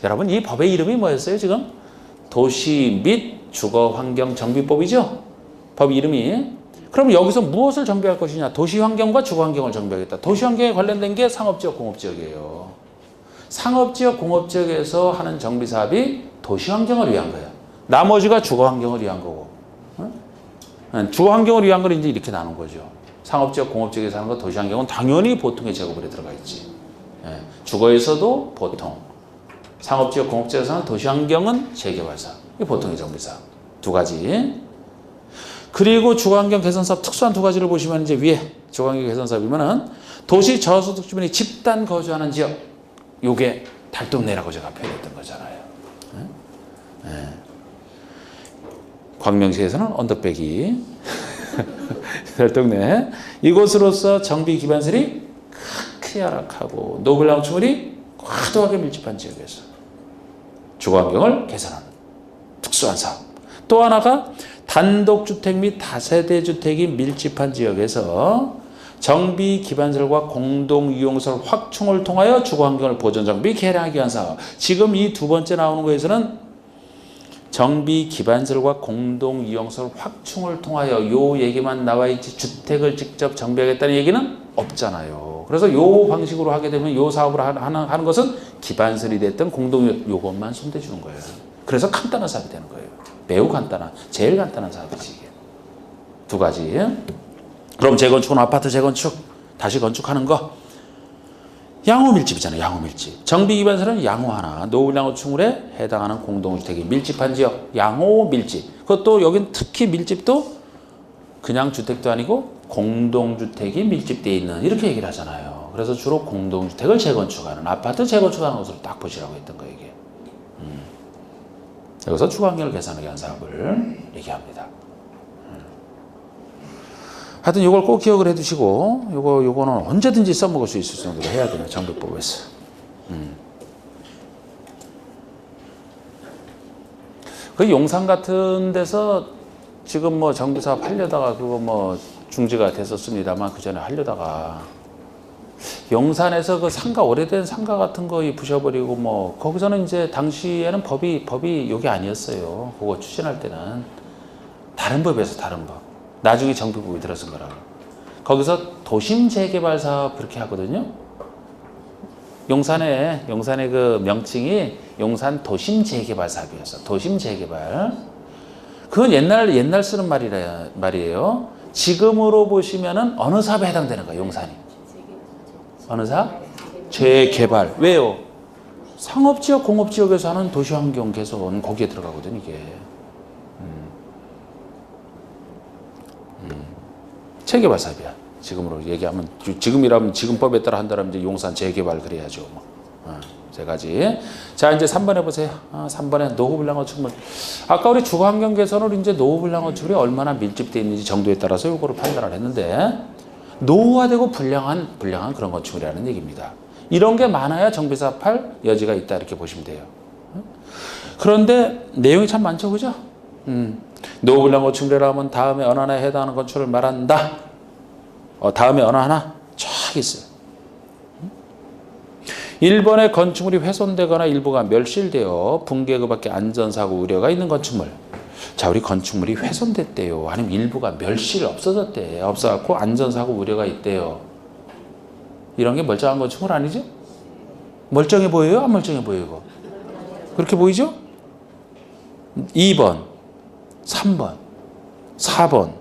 여러분, 이 법의 이름이 뭐였어요 지금? 도시 및 주거환경정비법이죠? 법 이름이. 그럼 여기서 무엇을 정비할 것이냐? 도시환경과 주거환경을 정비하겠다. 도시환경에 관련된 게 상업지역, 공업지역이에요. 상업지역, 공업지역에서 하는 정비사업이 도시환경을 위한 거예요. 나머지가 주거환경을 위한 거고. 주거환경을 위한 걸 이제 이렇게 나눈 거죠. 상업지역, 공업지역에서 하는 거, 도시환경은 당연히 보통의 제곱을에 들어가 있지. 주거에서도 보통, 상업지역, 공업지역에서 하는 도시환경은 재개발사업. 이게 보통의 정비사업. 두 가지. 그리고 주거환경 개선사업 특수한 두 가지를 보시면 이제 위에 주거환경 개선사업이면은 도시 저소득 주민이 집단 거주하는 지역. 요게 달동네라고 제가 표현했던 거잖아요. 광명시에서는 언덕배기. 달동네. 이곳으로서 정비 기반설이 크게 열악하고 노블랑어축물이 과도하게 밀집한 지역에서 주거환경을 개선하는 특수한 사업. 또 하나가 단독주택 및 다세대 주택이 밀집한 지역에서 정비 기반설과 공동이용설 확충을 통하여 주거환경을 보존 정비 개량하기 위한 사업. 지금 이 두 번째 나오는 거에서는 정비 기반설과 공동이용설 확충을 통하여 요 얘기만 나와 있지 주택을 직접 정비하겠다는 얘기는 없잖아요. 그래서 요 방식으로 하게 되면 요 사업을 하는 것은 기반설이 됐든 공동이용 요것만 손대주는 거예요. 그래서 간단한 사업이 되는 거예요. 매우 간단한, 제일 간단한 사업이지 이게. 두 가지. 그럼 재건축은 아파트 재건축, 다시 건축하는 거. 양호밀집이잖아요. 양호밀집. 정비기반설은 양호 하나, 노후양호축물에 해당하는 공동주택이 밀집한 지역. 양호밀집. 그것도 여긴 특히 밀집도 그냥 주택도 아니고 공동주택이 밀집되어 있는 이렇게 얘기를 하잖아요. 그래서 주로 공동주택을 재건축하는, 아파트 재건축하는 것으로 딱 보시라고 했던 거예요. 이게. 여기서 주거환경을 개선하기 위한 사업을 얘기합니다. 하여튼 이걸 꼭 기억을 해두시고 요거는 언제든지 써먹을 수 있을 정도로 해야 돼요. 정비법에서. 그 용산 같은 데서 지금 뭐 정비사업 하려다가 그거 뭐 중지가 됐었습니다만 그 전에 하려다가 용산에서 그 상가, 오래된 상가 같은 거 부셔버리고 뭐 거기서는 이제 당시에는 법이 요게 아니었어요. 그거 추진할 때는 다른 법에서 다른 법. 나중에 정비법이 들어선 거라고. 거기서 도심 재개발 사업 그렇게 하거든요. 용산의 그 명칭이 용산 도심 재개발 사업이었어. 도심 재개발. 그건 옛날 쓰는 말이에요. 지금으로 보시면은 어느 사업에 해당되는 거야, 용산이? 어느 사업? 재개발. 왜요? 상업지역, 공업지역에서 하는 도시환경 개선 거기에 들어가거든 이게. 재개발 사업이야. 지금으로 얘기하면 지금이라면 지금법에 따라 한다면 이제 용산 재개발 그래야죠. 뭐. 세 가지. 자, 이제 3번 해보세요. 3번에 노후불량 건축물. 아까 우리 주거환경 개선으로 이제 노후불량 건축물이 얼마나 밀집되어 있는지 정도에 따라서 요거를 판단을 했는데, 노후화되고 불량한 그런 건축물이라는 얘기입니다. 이런 게 많아야 정비사업할 여지가 있다 이렇게 보시면 돼요. 그런데 내용이 참 많죠, 그죠? 노후불량 건축물이라 하면 다음에 어느 하나에 해당하는 건축물을 말한다. 다음에 어느 하나 쫙 있어요. 1번의 건축물이 훼손되거나 일부가 멸실되어 붕괴 그 밖에 안전사고 우려가 있는 건축물. 자, 우리 건축물이 훼손됐대요. 아니면 일부가 멸실 없어졌대. 없어갖고 안전사고 우려가 있대요. 이런 게 멀쩡한 건축물 아니죠? 멀쩡해 보여요? 안 멀쩡해 보여요? 그렇게 보이죠? 2번, 3번, 4번.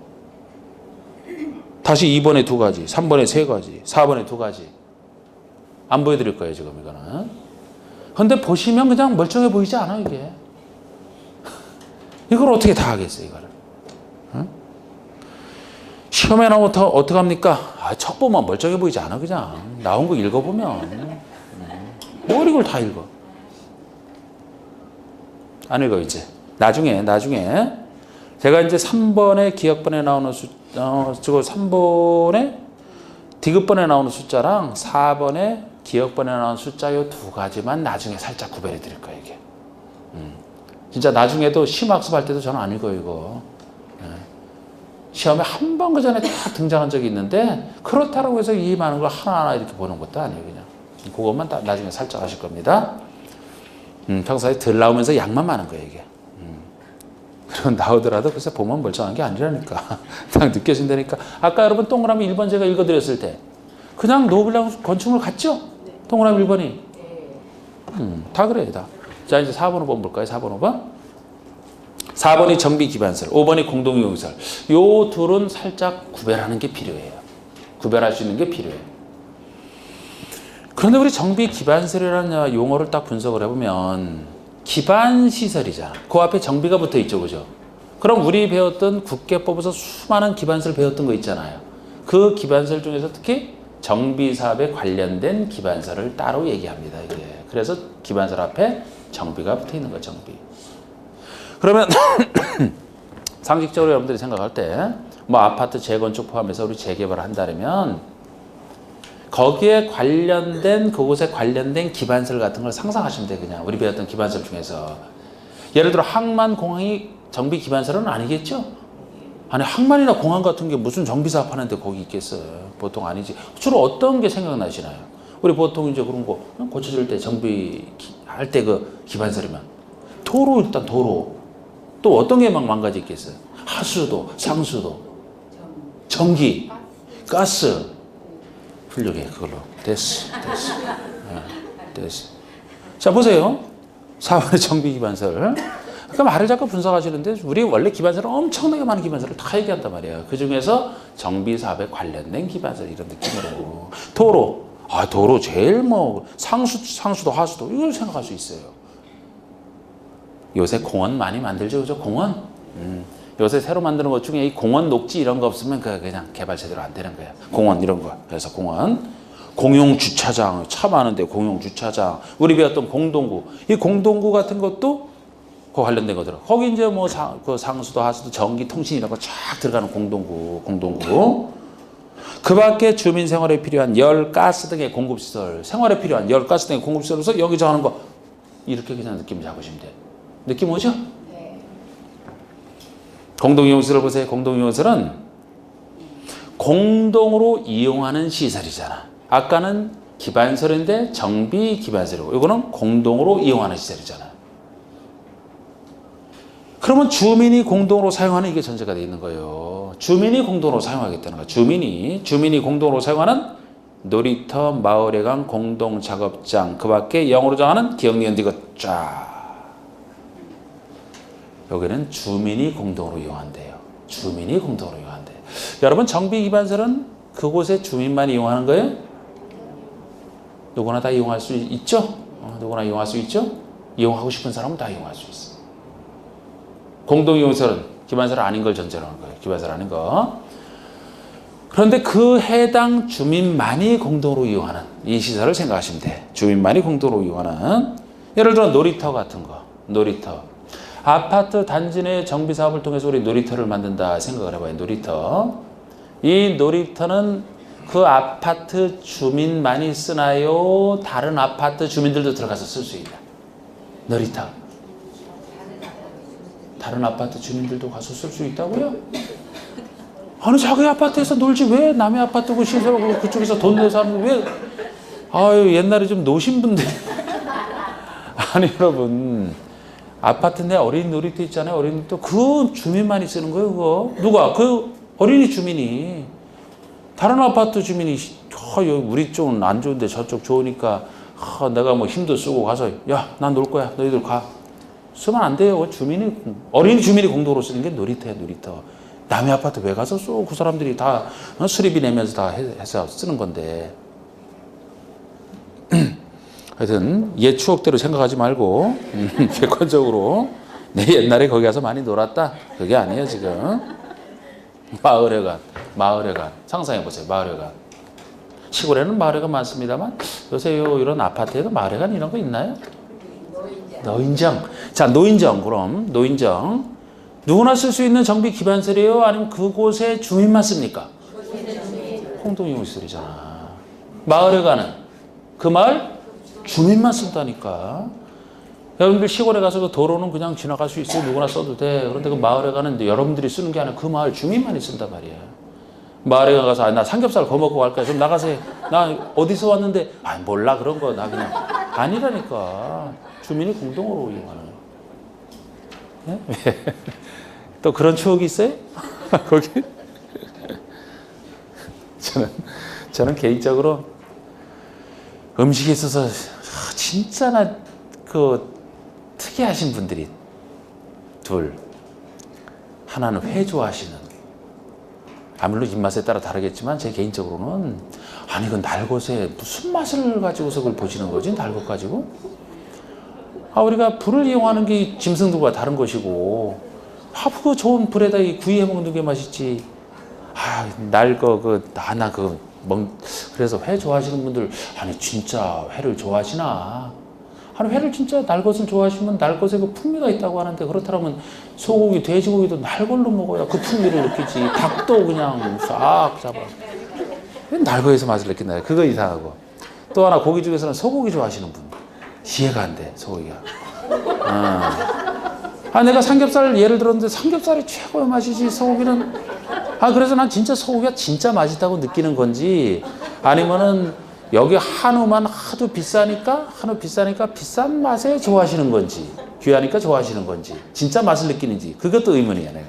다시 2번에 2가지, 3번에 3가지, 4번에 2가지. 안 보여드릴 거예요, 지금 이거는. 근데 보시면 그냥 멀쩡해 보이지 않아, 이게. 이걸 어떻게 다 하겠어요, 이거를. 응? 시험에 나오면 어떻게 합니까? 첫 보면 멀쩡해 보이지 않아, 그냥. 나온 거 읽어보면. 뭘 이걸 다 읽어. 안 읽어, 이제. 나중에. 제가 이제 3번에 기억번에 나오는 저거 3번에 디귿번에 나오는 숫자랑 4번에 기억번에 나오는 숫자 요 2가지만 나중에 살짝 구별해 드릴 거예요, 이게. 진짜 나중에도 심학습할 때도 저는 안 읽어요, 이거. 시험에 한 번 그 전에 딱 등장한 적이 있는데, 그렇다고 해서 이 많은 걸 하나하나 이렇게 보는 것도 아니에요, 그냥. 그것만 나중에 살짝 하실 겁니다. 평소에 덜 나오면서 양만 많은 거예요, 이게. 그리고 나오더라도 글쎄 보면 멀쩡한 게 아니라니까. 딱 느껴진다니까. 아까 여러분 동그라미 1번 제가 읽어드렸을 때 그냥 노후불량 건축물 같죠? 동그라미 1번이. 다 그래요, 다. 자, 이제 4번, 5번 볼까요? 4번, 5번. 4번이 정비기반설, 5번이 공동이용시설. 요 둘은 살짝 구별하는 게 필요해요. 구별할 수 있는 게 필요해요. 그런데 우리 정비기반설이라는 용어를 딱 분석을 해보면 기반시설이잖아. 그 앞에 정비가 붙어 있죠, 그죠? 그럼 우리 배웠던 국계법에서 수많은 기반설 배웠던 거 있잖아요. 그 기반설 중에서 특히 정비사업에 관련된 기반설을 따로 얘기합니다, 이게. 그래서 기반설 앞에 정비가 붙어 있는 거죠, 정비. 그러면 상식적으로 여러분들이 생각할 때 뭐 아파트 재건축 포함해서 우리 재개발을 한다면 거기에 관련된 그곳에 관련된 기반설 같은 걸 상상하시면 돼요, 그냥. 우리 배웠던 기반설 중에서 예를 들어 항만공항이 정비 기반설은 아니겠죠? 아니, 항만이나 공항 같은 게 무슨 정비 사업 하는데 거기 있겠어요? 보통 아니지. 주로 어떤 게 생각나시나요? 우리 보통 이제 그런 거 고쳐줄 때 정비할 때 그 기반설이면 도로, 일단 도로. 또 어떤 게 막 망가져 있겠어요? 하수도, 상수도, 전기, 가스. 훌륭해, 그걸로. 됐어. 자, 보세요. 4번의 정비 기반설. 그러니까 말을 자꾸 분석하시는데 우리 원래 기반설은 엄청나게 많은 기반설을 다 얘기한단 말이에요. 그 중에서 정비 사업에 관련된 기반설 이런 느낌으로. 도로. 도로 제일 뭐 상수도 하수도 이걸 생각할 수 있어요. 요새 공원 많이 만들죠, 그죠? 공원. 요새 새로 만드는 것 중에 이 공원 녹지 이런 거 없으면 그냥 개발 제대로 안 되는 거야. 공원 이런 거. 그래서 공원, 공용 주차장 차 많은데 공용 주차장. 우리 배웠던 공동구. 이 공동구 같은 것도 그 관련된 거더라. 거기 이제 뭐 그 상수도 하수도 전기 통신 이런 거 쫙 들어가는 공동구. 그 밖에 주민 생활에 필요한 열, 가스 등의 공급시설, 생활에 필요한 열, 가스 등의 공급시설로서 여기 정하는 거 이렇게 그냥 느낌 잡으시면 돼요. 느낌 오죠? 네. 공동이용시설 보세요. 공동이용시설은 공동으로 이용하는 시설이잖아. 아까는 기반설인데 정비 기반설이고 이거는 공동으로 이용하는 시설이잖아. 그러면 주민이 공동으로 사용하는 이게 전제가 되어 있는 거예요. 주민이 공동으로 사용하겠다는 거야. 주민이 공동으로 사용하는 놀이터, 마을회관, 공동작업장, 그 밖에 영어로 정하는 기억니은 이거 쫙. 여기는 주민이 공동으로 이용한대요. 주민이 공동으로 이용한대요. 여러분 정비기반설은 그곳에 주민만 이용하는 거예요? 누구나 다 이용할 수 있죠? 누구나 이용할 수 있죠? 이용하고 싶은 사람은 다 이용할 수 있어. 공동이용설은 기반설 아닌 걸 전제로 하는 거예요. 기반설 아닌 거. 그런데 그 해당 주민만이 공동으로 이용하는 이 시설을 생각하시면 돼. 주민만이 공동으로 이용하는, 예를 들어 놀이터 같은 거. 놀이터. 아파트 단지 내 정비 사업을 통해서 우리 놀이터를 만든다 생각을 해봐요. 놀이터. 이 놀이터는 그 아파트 주민만이 쓰나요? 다른 아파트 주민들도 들어가서 쓸 수 있다. 놀이터. 다른 아파트 주민들도 가서 쓸 수 있다고요? 아니 자기 아파트에서 놀지 왜 남의 아파트고 시설하고 그쪽에서 돈 내서 하는 왜? 아유 옛날에 좀 노신 분들. 아니 여러분 아파트 내 어린이 놀이터 있잖아요. 어린이 놀이터 그 주민만이 쓰는 거예요. 그거 누가? 그 어린이 주민이. 다른 아파트 주민이 우리 쪽은 안 좋은데 저쪽 좋으니까 내가 뭐 힘도 쓰고 가서 야 난 놀 거야 너희들 가. 쓰면 안 돼요. 주민이 어린이 주민이 공동으로 쓰는 게 놀이터야. 놀이터. 남의 아파트 왜 가서 써? 그 사람들이 다 수리비 내면서 다 해서 쓰는 건데. 하여튼 옛 추억대로 생각하지 말고 객관적으로 내 옛날에 거기 가서 많이 놀았다. 그게 아니에요 지금. 마을회관. 상상해보세요. 마을회관. 시골에는 마을회관 많습니다만 요새 이런 아파트에도 마을회관 이런 거 있나요? 노인정. 자, 노인정. 그럼 노인정. 누구나 쓸 수 있는 정비 기반설이에요? 아니면 그곳의 주민만 씁니까? 공동이용시설이잖아. 마을회관은 그 마을 주민만 쓴다니까. 여러분들 시골에 가서 그 도로는 그냥 지나갈 수 있어요. 누구나 써도 돼. 그런데 그 마을회관은 여러분들이 쓰는 게 아니라 그 마을 주민만이 쓴단 말이야. 마을회관 가서 나 삼겹살 거 먹고 갈 거야. 좀 나가서 해. 나 어디서 왔는데 몰라 그런 거 나 그냥 아니라니까. 주민이 공동으로 이용하는. 네? 또 그런 추억이 있어요? 거기? 저는 개인적으로 음식에 있어서 진짜 나 그 특이하신 분들이 둘. 하나는 회 좋아하시는. 아무래도 입맛에 따라 다르겠지만 제 개인적으로는 아니 그 날것에 무슨 맛을 가지고서 그걸 보시는 거지? 날것 가지고? 우리가 불을 이용하는 게 짐승들과 다른 것이고 그 좋은 불에다 구이해 먹는 게 맛있지. 그래서 회 좋아하시는 분들 아니 진짜 회를 좋아하시나? 아니 회를 진짜 날것을 좋아하시면 날것에 그 풍미가 있다고 하는데 그렇다면 소고기, 돼지고기도 날걸로 먹어야 그 풍미를 느끼지. 닭도 그냥 싹 잡아. 왜 날것에서 맛을 느낀다. 그거 이상하고. 또 하나 고기 중에서는 소고기 좋아하시는 분. 이해가 안 돼, 소고기가. 내가 삼겹살 예를 들었는데 삼겹살이 최고의 맛이지 소고기는. 그래서 난 진짜 소고기가 진짜 맛있다고 느끼는 건지 아니면은 여기 한우만 하도 비싸니까 비싼 맛에 좋아하시는 건지 귀하니까 좋아하시는 건지 진짜 맛을 느끼는지 그것도 의문이야 내가.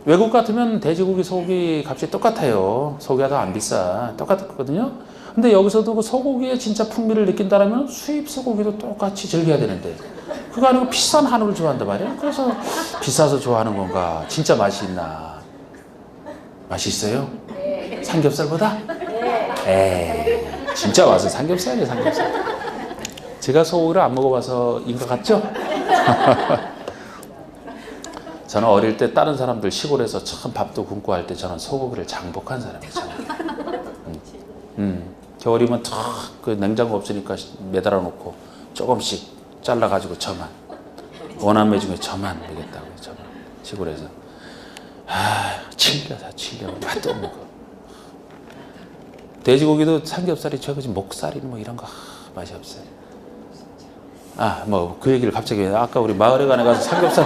외국 같으면 돼지고기, 소고기 값이 똑같아요. 소고기가 더 안 비싸. 똑같거든요. 근데 여기서도 그 소고기의 진짜 풍미를 느낀다면 수입 소고기도 똑같이 즐겨야 되는데 그거 아니고 비싼 한우를 좋아한단 말이야. 그래서 비싸서 좋아하는 건가? 진짜 맛이 있나? 맛이 있어요? 네. 삼겹살보다? 네. 진짜 맛은 삼겹살이에요. 삼겹살. 제가 소고기를 안 먹어봐서인 것 같죠? 저는 어릴 때 다른 사람들 시골에서 참 밥도 굶고 할 때 저는 소고기를 장복한 사람이에요. 겨울이면 그 냉장고 없으니까 매달아 놓고 조금씩 잘라가지고 저만 원한매 중에 저만 먹겠다고 저만 시골에서 질려 맛도 먹어. 돼지고기도 삼겹살이 최고지 목살이 뭐 이런 거 맛이 없어요. 뭐 그 얘기를 갑자기 아까 우리 마을회관에 가서 삼겹살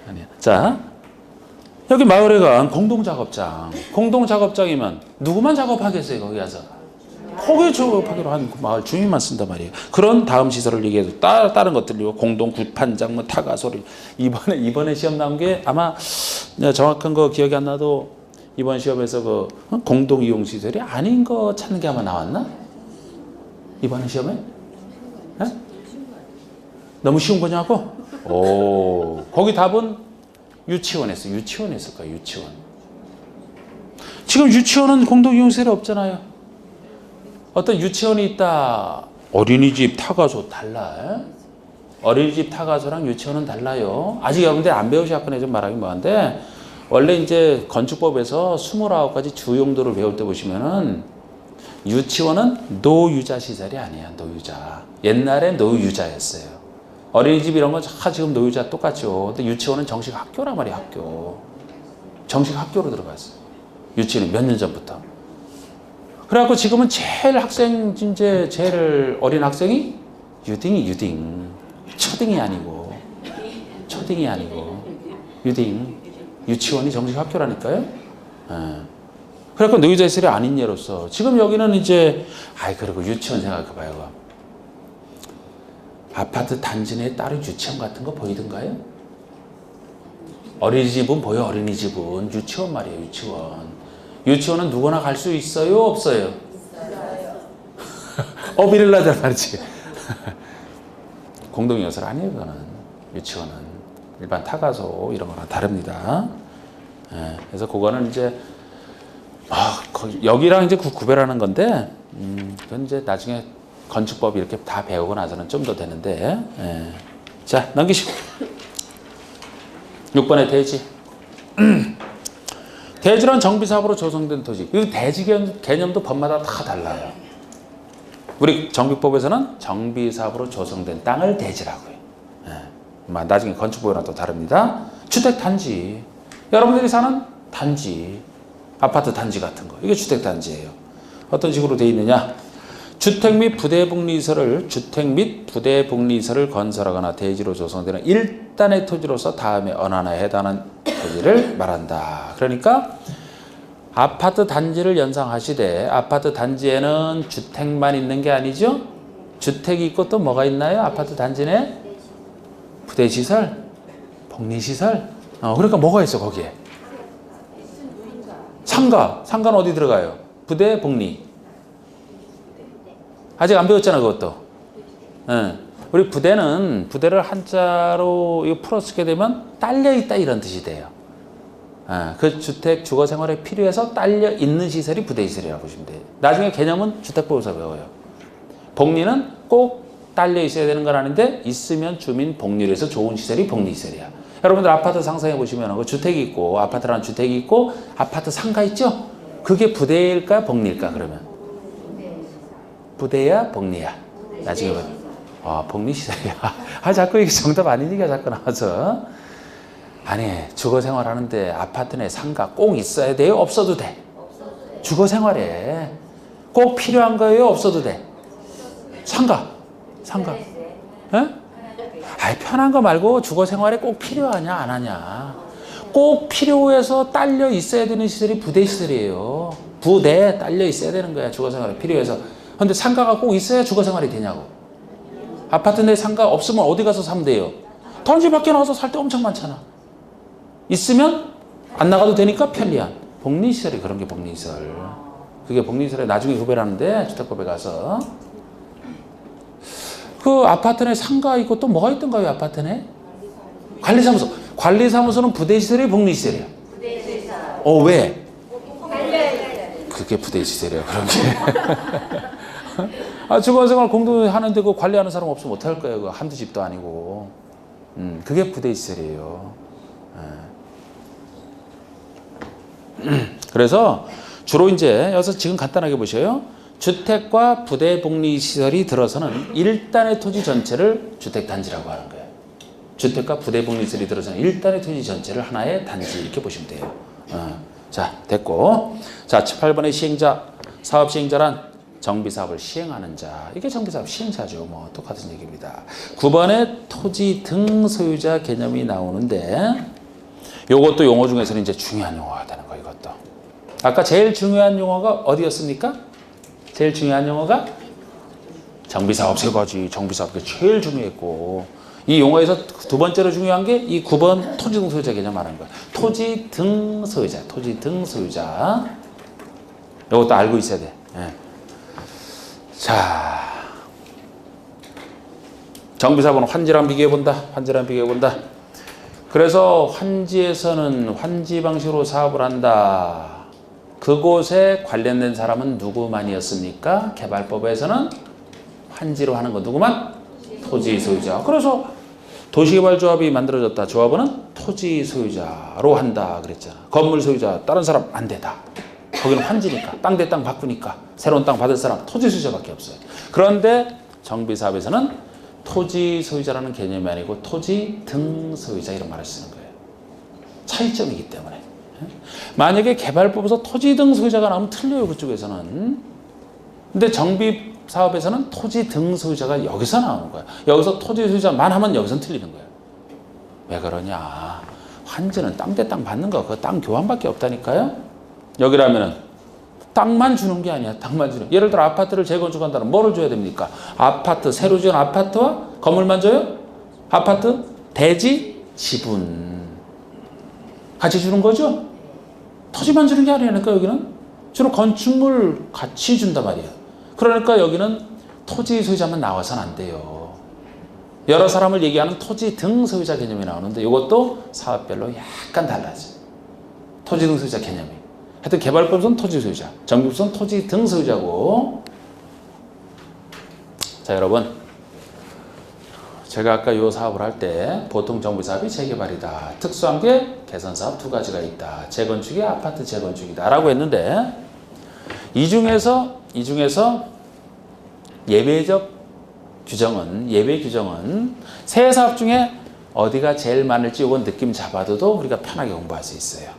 아니야. 자 여기 마을회관 공동작업장이면 누구만 작업하겠어요 거기 가서? 거기 작업하기로 한 마을 주민만 쓴단 말이에요. 그런 다음 시설을 얘기해도 다른 것들요 공동 굿판장 뭐 타가소리 이번에 시험 나온 게 아마 정확한 거 기억이 안 나도 이번 시험에서 그 공동 이용 시설이 아닌 거 찾는 게 아마 나왔나? 이번 시험에? 너무 쉬운 거냐고? 거기 답은 유치원했을 거야. 유치원. 지금 유치원은 공동이용시설이 없잖아요. 어떤 유치원이 있다. 어린이집, 타가소 달라. 어린이집 타가소랑 유치원은 달라요. 아직 여러분들 안 배우셨거나 좀 말하기 뭐한데 원래 이제 건축법에서 29가지 주용도를 배울 때 보시면은 유치원은 노유자 시설이 아니야. 노유자. 옛날엔 노유자였어요. 어린이집 이런 거 다 지금 노유자 똑같죠. 근데 유치원은 정식 학교란 말이야. 학교. 정식 학교로 들어갔어요. 유치원은 몇 년 전부터. 그래갖고 지금은 제일 학생 이제 제일 어린 학생이 유딩. 초딩이 아니고 유딩. 유치원이 정식 학교라니까요. 그러니까 노유자 시설이 아닌 예로서 지금 여기는 이제 그리고 유치원 생각해봐요. 아파트 단지 내에 따로 유치원 같은 거 보이던가요? 어린이집은 보여. 어린이집은 유치원 말이에요. 유치원은 누구나 갈 수 있어요? 없어요? 비릴라들 말이지. 공동시설 아니에요. 그거는 유치원은 일반 타가소 이런 거랑 다릅니다. 그래서 그거는 이제 여기랑 이제 구별하는 건데 그건 이제 나중에 건축법 이렇게 다 배우고 나서는 좀 더 되는데 자 넘기시고 6번의 대지. 대지란 정비사업으로 조성된 토지. 이 대지 개념도 법마다 다 달라요. 우리 정비법에서는 정비사업으로 조성된 땅을 대지라고 해요. 나중에 건축법이랑 또 다릅니다. 주택단지. 여러분들이 사는 단지. 아파트 단지 같은 거. 이게 주택단지예요. 어떤 식으로 되어 있느냐. 주택 및 부대복리시설을 건설하거나 대지로 조성되는 일단의 토지로서 다음에 어느 하나에 해당하는 토지를 말한다. 그러니까 아파트 단지를 연상하시되 아파트 단지에는 주택만 있는 게 아니죠. 주택이 있고 또 뭐가 있나요? 아파트 단지 내 부대시설, 복리시설. 그러니까 뭐가 있어 거기에? 상가는 어디 들어가요? 부대, 복리. 아직 안 배웠잖아 그것도. 우리 부대를 한자로 풀어 쓰게 되면 딸려 있다 이런 뜻이 돼요. 그 주택 주거 생활에 필요해서 딸려 있는 시설이 부대 시설이라고 보시면 돼요. 나중에 개념은 주택법에서 배워요. 복리는 꼭 딸려 있어야 되는 건 아닌데 있으면 주민 복리에서 좋은 시설이 복리 시설이야. 여러분들 아파트 상상해 보시면 그 주택이 있고 아파트라는 주택이 있고 아파트 상가 있죠? 그게 부대일까 복리일까 그러면? 부대야 복리야? 나중에 복리 시설이야. 자꾸 이게 정답 아니니까 자꾸 나와서. 아니 주거 생활하는데 아파트 내 상가 꼭 있어야 돼요? 없어도 돼? 주거 생활에 꼭 필요한 거예요? 없어도 돼? 상가. 편한 거 말고 주거 생활에 꼭 필요하냐 안 하냐. 꼭 필요해서 딸려 있어야 되는 시설이 부대 시설이에요. 부대 딸려 있어야 되는 거야. 주거 생활에 필요해서. 근데 상가가 꼭 있어야 주거 생활이 되냐고. 아파트 내 상가 없으면 어디 가서 사면 돼요? 단지 밖에 나와서 살 데 엄청 많잖아. 있으면 안 나가도 되니까 편리한 복리시설이 그런 게 복리시설. 그게 복리시설에 나중에 구별하는데 주택법에 가서 그 아파트 내 상가 있고 또 뭐가 있던가요? 아파트 내 관리사무소. 관리사무소는 부대시설이에요? 복리시설이에요? 왜? 그게 부대시설이에요. 그런 게. 주거생활 공동히 하는데 그 관리하는 사람 없으면 어떡할 거예요? 그 한두 집도 아니고. 그게 부대시설이에요. 그래서 주로 이제 여기서 지금 간단하게 보셔요. 주택과 부대 복리 시설이 들어서는 일단의 토지 전체를 주택단지라고 하는 거예요. 주택과 부대 복리 시설이 들어서는 일단의 토지 전체를 하나의 단지 이렇게 보시면 돼요. 자, 됐고. 자, 8번의 시행자, 사업 시행자란 정비사업을 시행하는 자. 이게 정비사업 시행자죠. 뭐 똑같은 얘기입니다. 9번의 토지 등 소유자 개념이 나오는데 요것도 용어 중에서는 이제 중요한 용어가 되는 거예요. 이것도. 아까 제일 중요한 용어가 어디였습니까? 제일 중요한 용어가 정비사업 세 가지. 정비사업이 제일 중요했고 이 용어에서 두 번째로 중요한 게 이 9번 토지 등 소유자 개념 말하는 거예요. 토지 등 소유자. 토지 등 소유자. 이것도 알고 있어야 돼. 자, 정비사업은 환지랑 비교해본다. 그래서 환지에서는 환지 방식으로 사업을 한다. 그곳에 관련된 사람은 누구만이었습니까? 개발법에서는 환지로 하는 거 누구만? 토지 소유자. 그래서 도시개발조합이 만들어졌다. 조합원은 토지 소유자로 한다 그랬잖아. 건물 소유자 다른 사람 안 되다. 거기는 환지니까 땅 대 땅 바꾸니까 새로운 땅 받을 사람 토지 소유자밖에 없어요. 그런데 정비사업에서는 토지 소유자라는 개념이 아니고 토지 등 소유자 이런 말을 쓰는 거예요. 차이점이기 때문에. 만약에 개발법에서 토지 등 소유자가 나오면 틀려요. 그쪽에서는. 근데 정비사업에서는 토지 등 소유자가 여기서 나오는 거야. 여기서 토지 소유자만 하면 여기서는 틀리는 거예요. 왜 그러냐. 환지는 땅 대 땅 받는 거 그 땅 교환밖에 없다니까요. 여기라면은 땅만 주는 게 아니야. 땅만 주는. 예를 들어 아파트를 재건축한다면 뭐를 줘야 됩니까? 아파트, 새로 지은 아파트와 건물만 줘요? 아파트, 대지, 지분. 같이 주는 거죠? 토지만 주는 게 아니라니까 여기는. 주로 건축물 같이 준단 말이에요. 그러니까 여기는 토지 소유자만 나와서는 안 돼요. 여러 사람을 얘기하는 토지 등 소유자 개념이 나오는데 이것도 사업별로 약간 달라져. 토지 등 소유자 개념이. 하여튼 개발법에서는 토지 소유자, 정비법에서는 토지 등 소유자고. 자 여러분, 제가 아까 이 사업을 할 때 보통 정비사업이 재개발이다. 특수한 게 개선사업 두 가지가 있다. 재건축이 아파트 재건축이다 라고 했는데 이 중에서 예외적 규정은 예외 규정은 세 사업 중에 어디가 제일 많을지 이건 느낌 잡아둬도 우리가 편하게 공부할 수 있어요.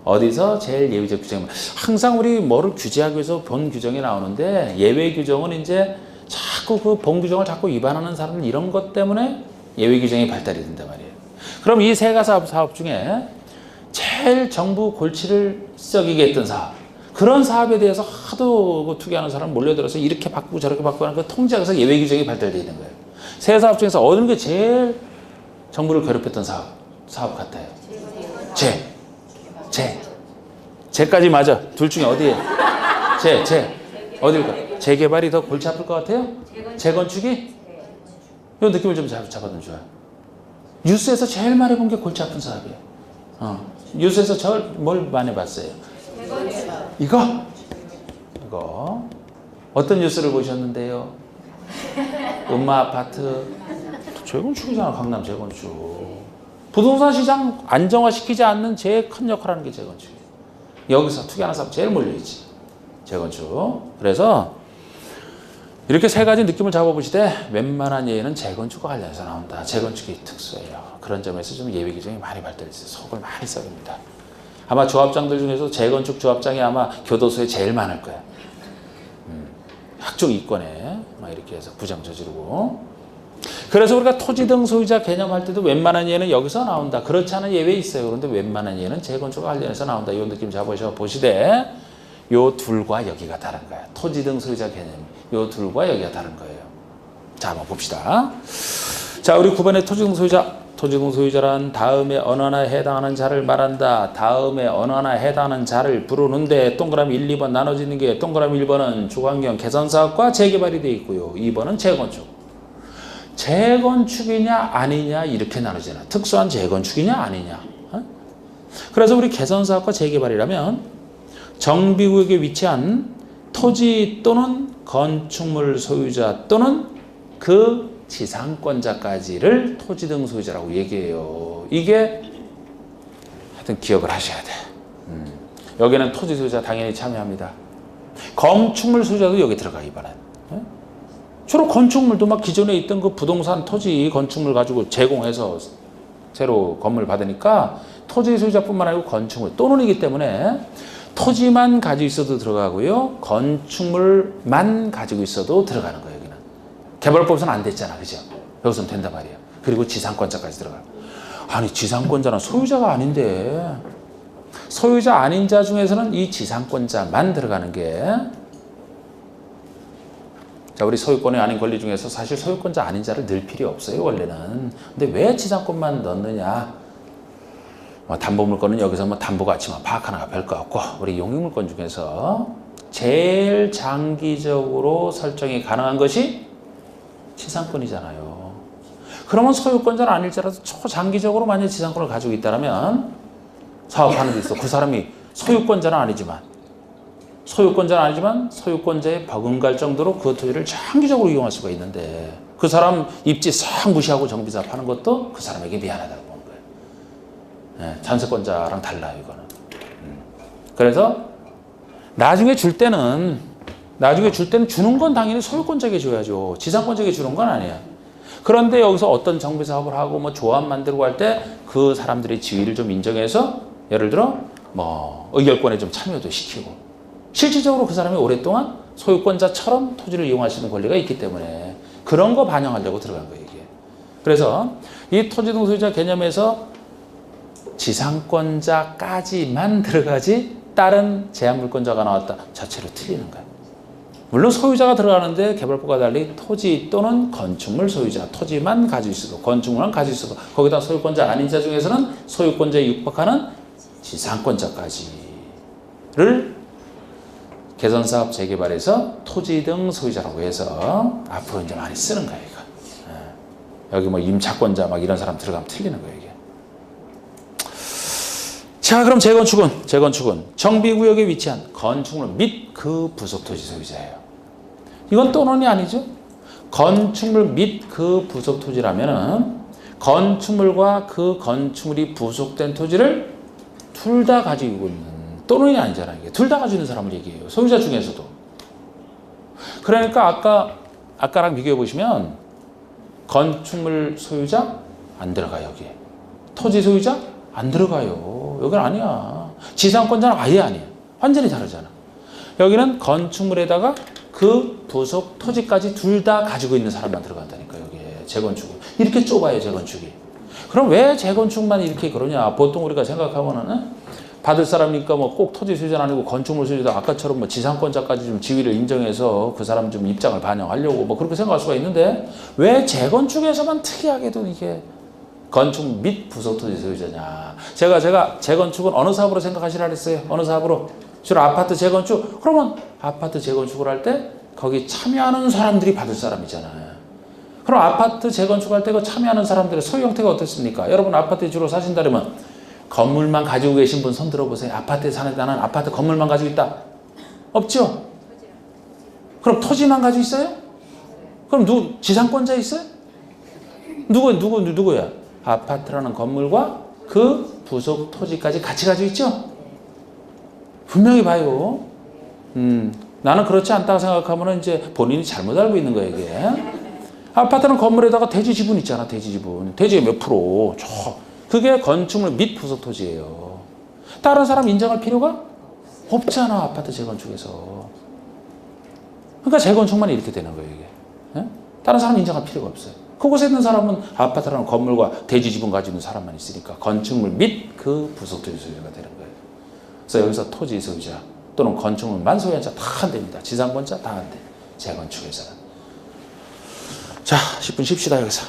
어디서 제일 예외적 규정? 항상 우리 뭐를 규제하기 위해서 본 규정이 나오는데 예외 규정은 이제 자꾸 그 본 규정을 자꾸 위반하는 사람들 이런 것 때문에 예외 규정이 발달이 된단 말이에요. 그럼 이 세 가지 사업 중에 제일 정부 골치를 썩이게 했던 사업, 그런 사업에 대해서 하도 투기하는 사람 몰려들어서 이렇게 바꾸고 저렇게 바꾸고 하는 그 통제하면서 예외 규정이 발달되어 있는 거예요. 세 사업 중에서 어느 게 제일 정부를 괴롭혔던 사업 같아요? 재까지 맞아. 둘 중에 어디에? 어딜까? 재개발이 더 골치 아플 것 같아요? 재건축이? 이 느낌을 좀 잡아두면 좋아요. 뉴스에서 제일 많이 본 게 골치 아픈 사업이에요. 뉴스에서 뭘 많이 봤어요? 이거? 어떤 뉴스를 보셨는데요? 음마 아파트 재건축이잖아. 강남 재건축. 부동산 시장 안정화시키지 않는 제일 큰 역할을 하는 게 재건축이에요. 여기서 투기하는 사업 제일 몰려있지. 재건축. 그래서 이렇게 세 가지 느낌을 잡아보시되 웬만한 예는 재건축과 관련해서 나온다. 재건축이 특수해요. 그런 점에서 좀 예외 규정이 많이 발달했어요. 속을 많이 썩입니다. 아마 조합장들 중에서 재건축 조합장이 아마 교도소에 제일 많을 거야. 학종 이권에 막 이렇게 해서 부정 저지르고. 그래서 우리가 토지 등 소유자 개념할 때도 웬만한 예는 여기서 나온다. 그렇지 않은 예외 있어요. 그런데 웬만한 예는 재건축과 관련해서 나온다. 이 느낌 잡으셔보시되 요 둘과 여기가 다른 거야. 토지 등 소유자 개념. 요 둘과 여기가 다른 거예요. 자, 한번 봅시다. 자, 우리 9번에 토지 등 소유자. 토지 등 소유자란 다음에 어느 하나에 해당하는 자를 말한다. 다음에 어느 하나에 해당하는 자를 부르는데 동그라미 1, 2번 나눠지는 게 동그라미 1번은 주거환경 개선사업과 재개발이 되어 있고요. 2번은 재건축. 재건축이냐 아니냐 이렇게 나누잖아. 특수한 재건축이냐 아니냐. 그래서 우리 개선사업과 재개발이라면 정비구역에 위치한 토지 또는 건축물 소유자 또는 그 지상권자까지를 토지 등 소유자라고 얘기해요. 이게 하여튼 기억을 하셔야 돼. 여기는 토지 소유자 당연히 참여합니다. 건축물 소유자도 여기 들어가 이번엔. 주로 건축물도 막 기존에 있던 그 부동산 토지 건축물 가지고 제공해서 새로 건물 받으니까 토지 소유자뿐만 아니고 건축물 또는이기 때문에 토지만 가지고 있어도 들어가고요. 건축물만 가지고 있어도 들어가는 거예요. 여기는. 개발법에서는 안 됐잖아. 그죠? 여기서는 된단 말이에요. 그리고 지상권자까지 들어가요. 아니 지상권자는 소유자가 아닌데 소유자 아닌 자 중에서는 이 지상권자만 들어가는 게 자, 우리 소유권이 아닌 권리 중에서 사실 소유권자 아닌 자를 넣을 필요 없어요. 원래는. 근데 왜 지상권만 넣느냐? 담보물권은 여기서 담보가치만 파악하나가 별거 없고 우리 용익물권 중에서 제일 장기적으로 설정이 가능한 것이 지상권이잖아요. 그러면 소유권자는 아닐지라도 초장기적으로 만약 지상권을 가지고 있다면 사업하는 데 있어. 그 사람이 소유권자는 아니지만 소유권자의 버금갈 정도로 그 토지를 장기적으로 이용할 수가 있는데 그 사람 입지 싹 무시하고 정비사업 하는 것도 그 사람에게 미안하다고 보는 거예요. 예, 전세권자랑 달라요, 이거는. 그래서 나중에 줄 때는 주는 건 당연히 소유권자에게 줘야죠. 지상권자에게 주는 건 아니야. 그런데 여기서 어떤 정비사업을 하고 뭐 조합 만들고 할 때 그 사람들의 지위를 좀 인정해서 예를 들어 뭐 의결권에 좀 참여도 시키고 실질적으로 그 사람이 오랫동안 소유권자처럼 토지를 이용할 수 있는 권리가 있기 때문에 그런 거 반영하려고 들어간 거예요, 이게. 그래서 이 토지 등 소유자 개념에서 지상권자까지만 들어가지 다른 제한물권자가 나왔다 자체로 틀리는 거예요. 물론 소유자가 들어가는데 개발법과 달리 토지 또는 건축물 소유자, 토지만 가지고 있어도 건축물만 가지고 있어도 거기다 소유권자 아닌 자 중에서는 소유권자에 육박하는 지상권자까지를 개선사업 재개발에서 토지 등 소유자라고 해서 앞으로 이제 많이 쓰는 거예요, 이거. 여기 뭐 임차권자 막 이런 사람 들어가면 틀리는 거예요, 이게. 자, 그럼 재건축은 정비구역에 위치한 건축물 및 그 부속 토지 소유자예요. 이건 또는이 아니죠. 건축물 및 그 부속 토지라면은 건축물과 그 건축물이 부속된 토지를 둘 다 가지고 있는 또는이 아니잖아요. 이게 둘 다 가지고 있는 사람을 얘기해요. 소유자 중에서도. 그러니까 아까랑 비교해 보시면 건축물 소유자 안 들어가요, 여기에. 토지 소유자 안 들어가요. 여기는 아니야. 지상권자는 아예 아니야. 완전히 다르잖아. 여기는 건축물에다가 그 부속 토지까지 둘 다 가지고 있는 사람만 들어간다니까, 여기에. 재건축은. 이렇게 좁아요, 재건축이. 그럼 왜 재건축만 이렇게 그러냐? 보통 우리가 생각하면은 받을 사람이니까 뭐 꼭 토지 소유자는 아니고 건축물 소유자, 아까처럼 뭐 지상권자까지 좀 지위를 인정해서 그 사람 좀 입장을 반영하려고 뭐 그렇게 생각할 수가 있는데 왜 재건축에서만 특이하게도 이게 건축 및 부속 토지 소유자냐? 제가 재건축은 어느 사업으로 생각하시라 그랬어요? 어느 사업으로? 주로 아파트 재건축? 그러면 아파트 재건축을 할 때 거기 참여하는 사람들이 받을 사람이잖아요. 그럼 아파트 재건축할 때 그 참여하는 사람들의 소유 형태가 어떻습니까? 여러분 아파트에 주로 사신다면 건물만 가지고 계신 분 손 들어보세요. 아파트에 사는 나는 아파트 건물만 가지고 있다. 없죠? 그럼 토지만 가지고 있어요? 그럼 지상권자 있어요? 누구야? 아파트라는 건물과 그 부속 토지까지 같이 가지고 있죠? 분명히 봐요. 나는 그렇지 않다고 생각하면 이제 본인이 잘못 알고 있는 거예요, 이게. 아파트는 건물에다가 대지 지분 있잖아, 대지 지분. 대지의 몇 프로. 그게 건축물 및 부속 토지예요. 다른 사람 인정할 필요가 없잖아, 아파트 재건축에서. 그러니까 재건축만 이렇게 되는 거예요, 이게. 다른 사람 인정할 필요가 없어요. 그곳에 있는 사람은 아파트라는 건물과 대지 지분 가지고 있는 사람만 있으니까 건축물 및 그 부속 토지 소유자가 되는 거예요. 그래서 여기서 토지 소유자 또는 건축물만 소유한 자 다 안 됩니다. 지상권자 다 안 돼. 재건축에서는. 자, 10분 쉽시다, 여기서.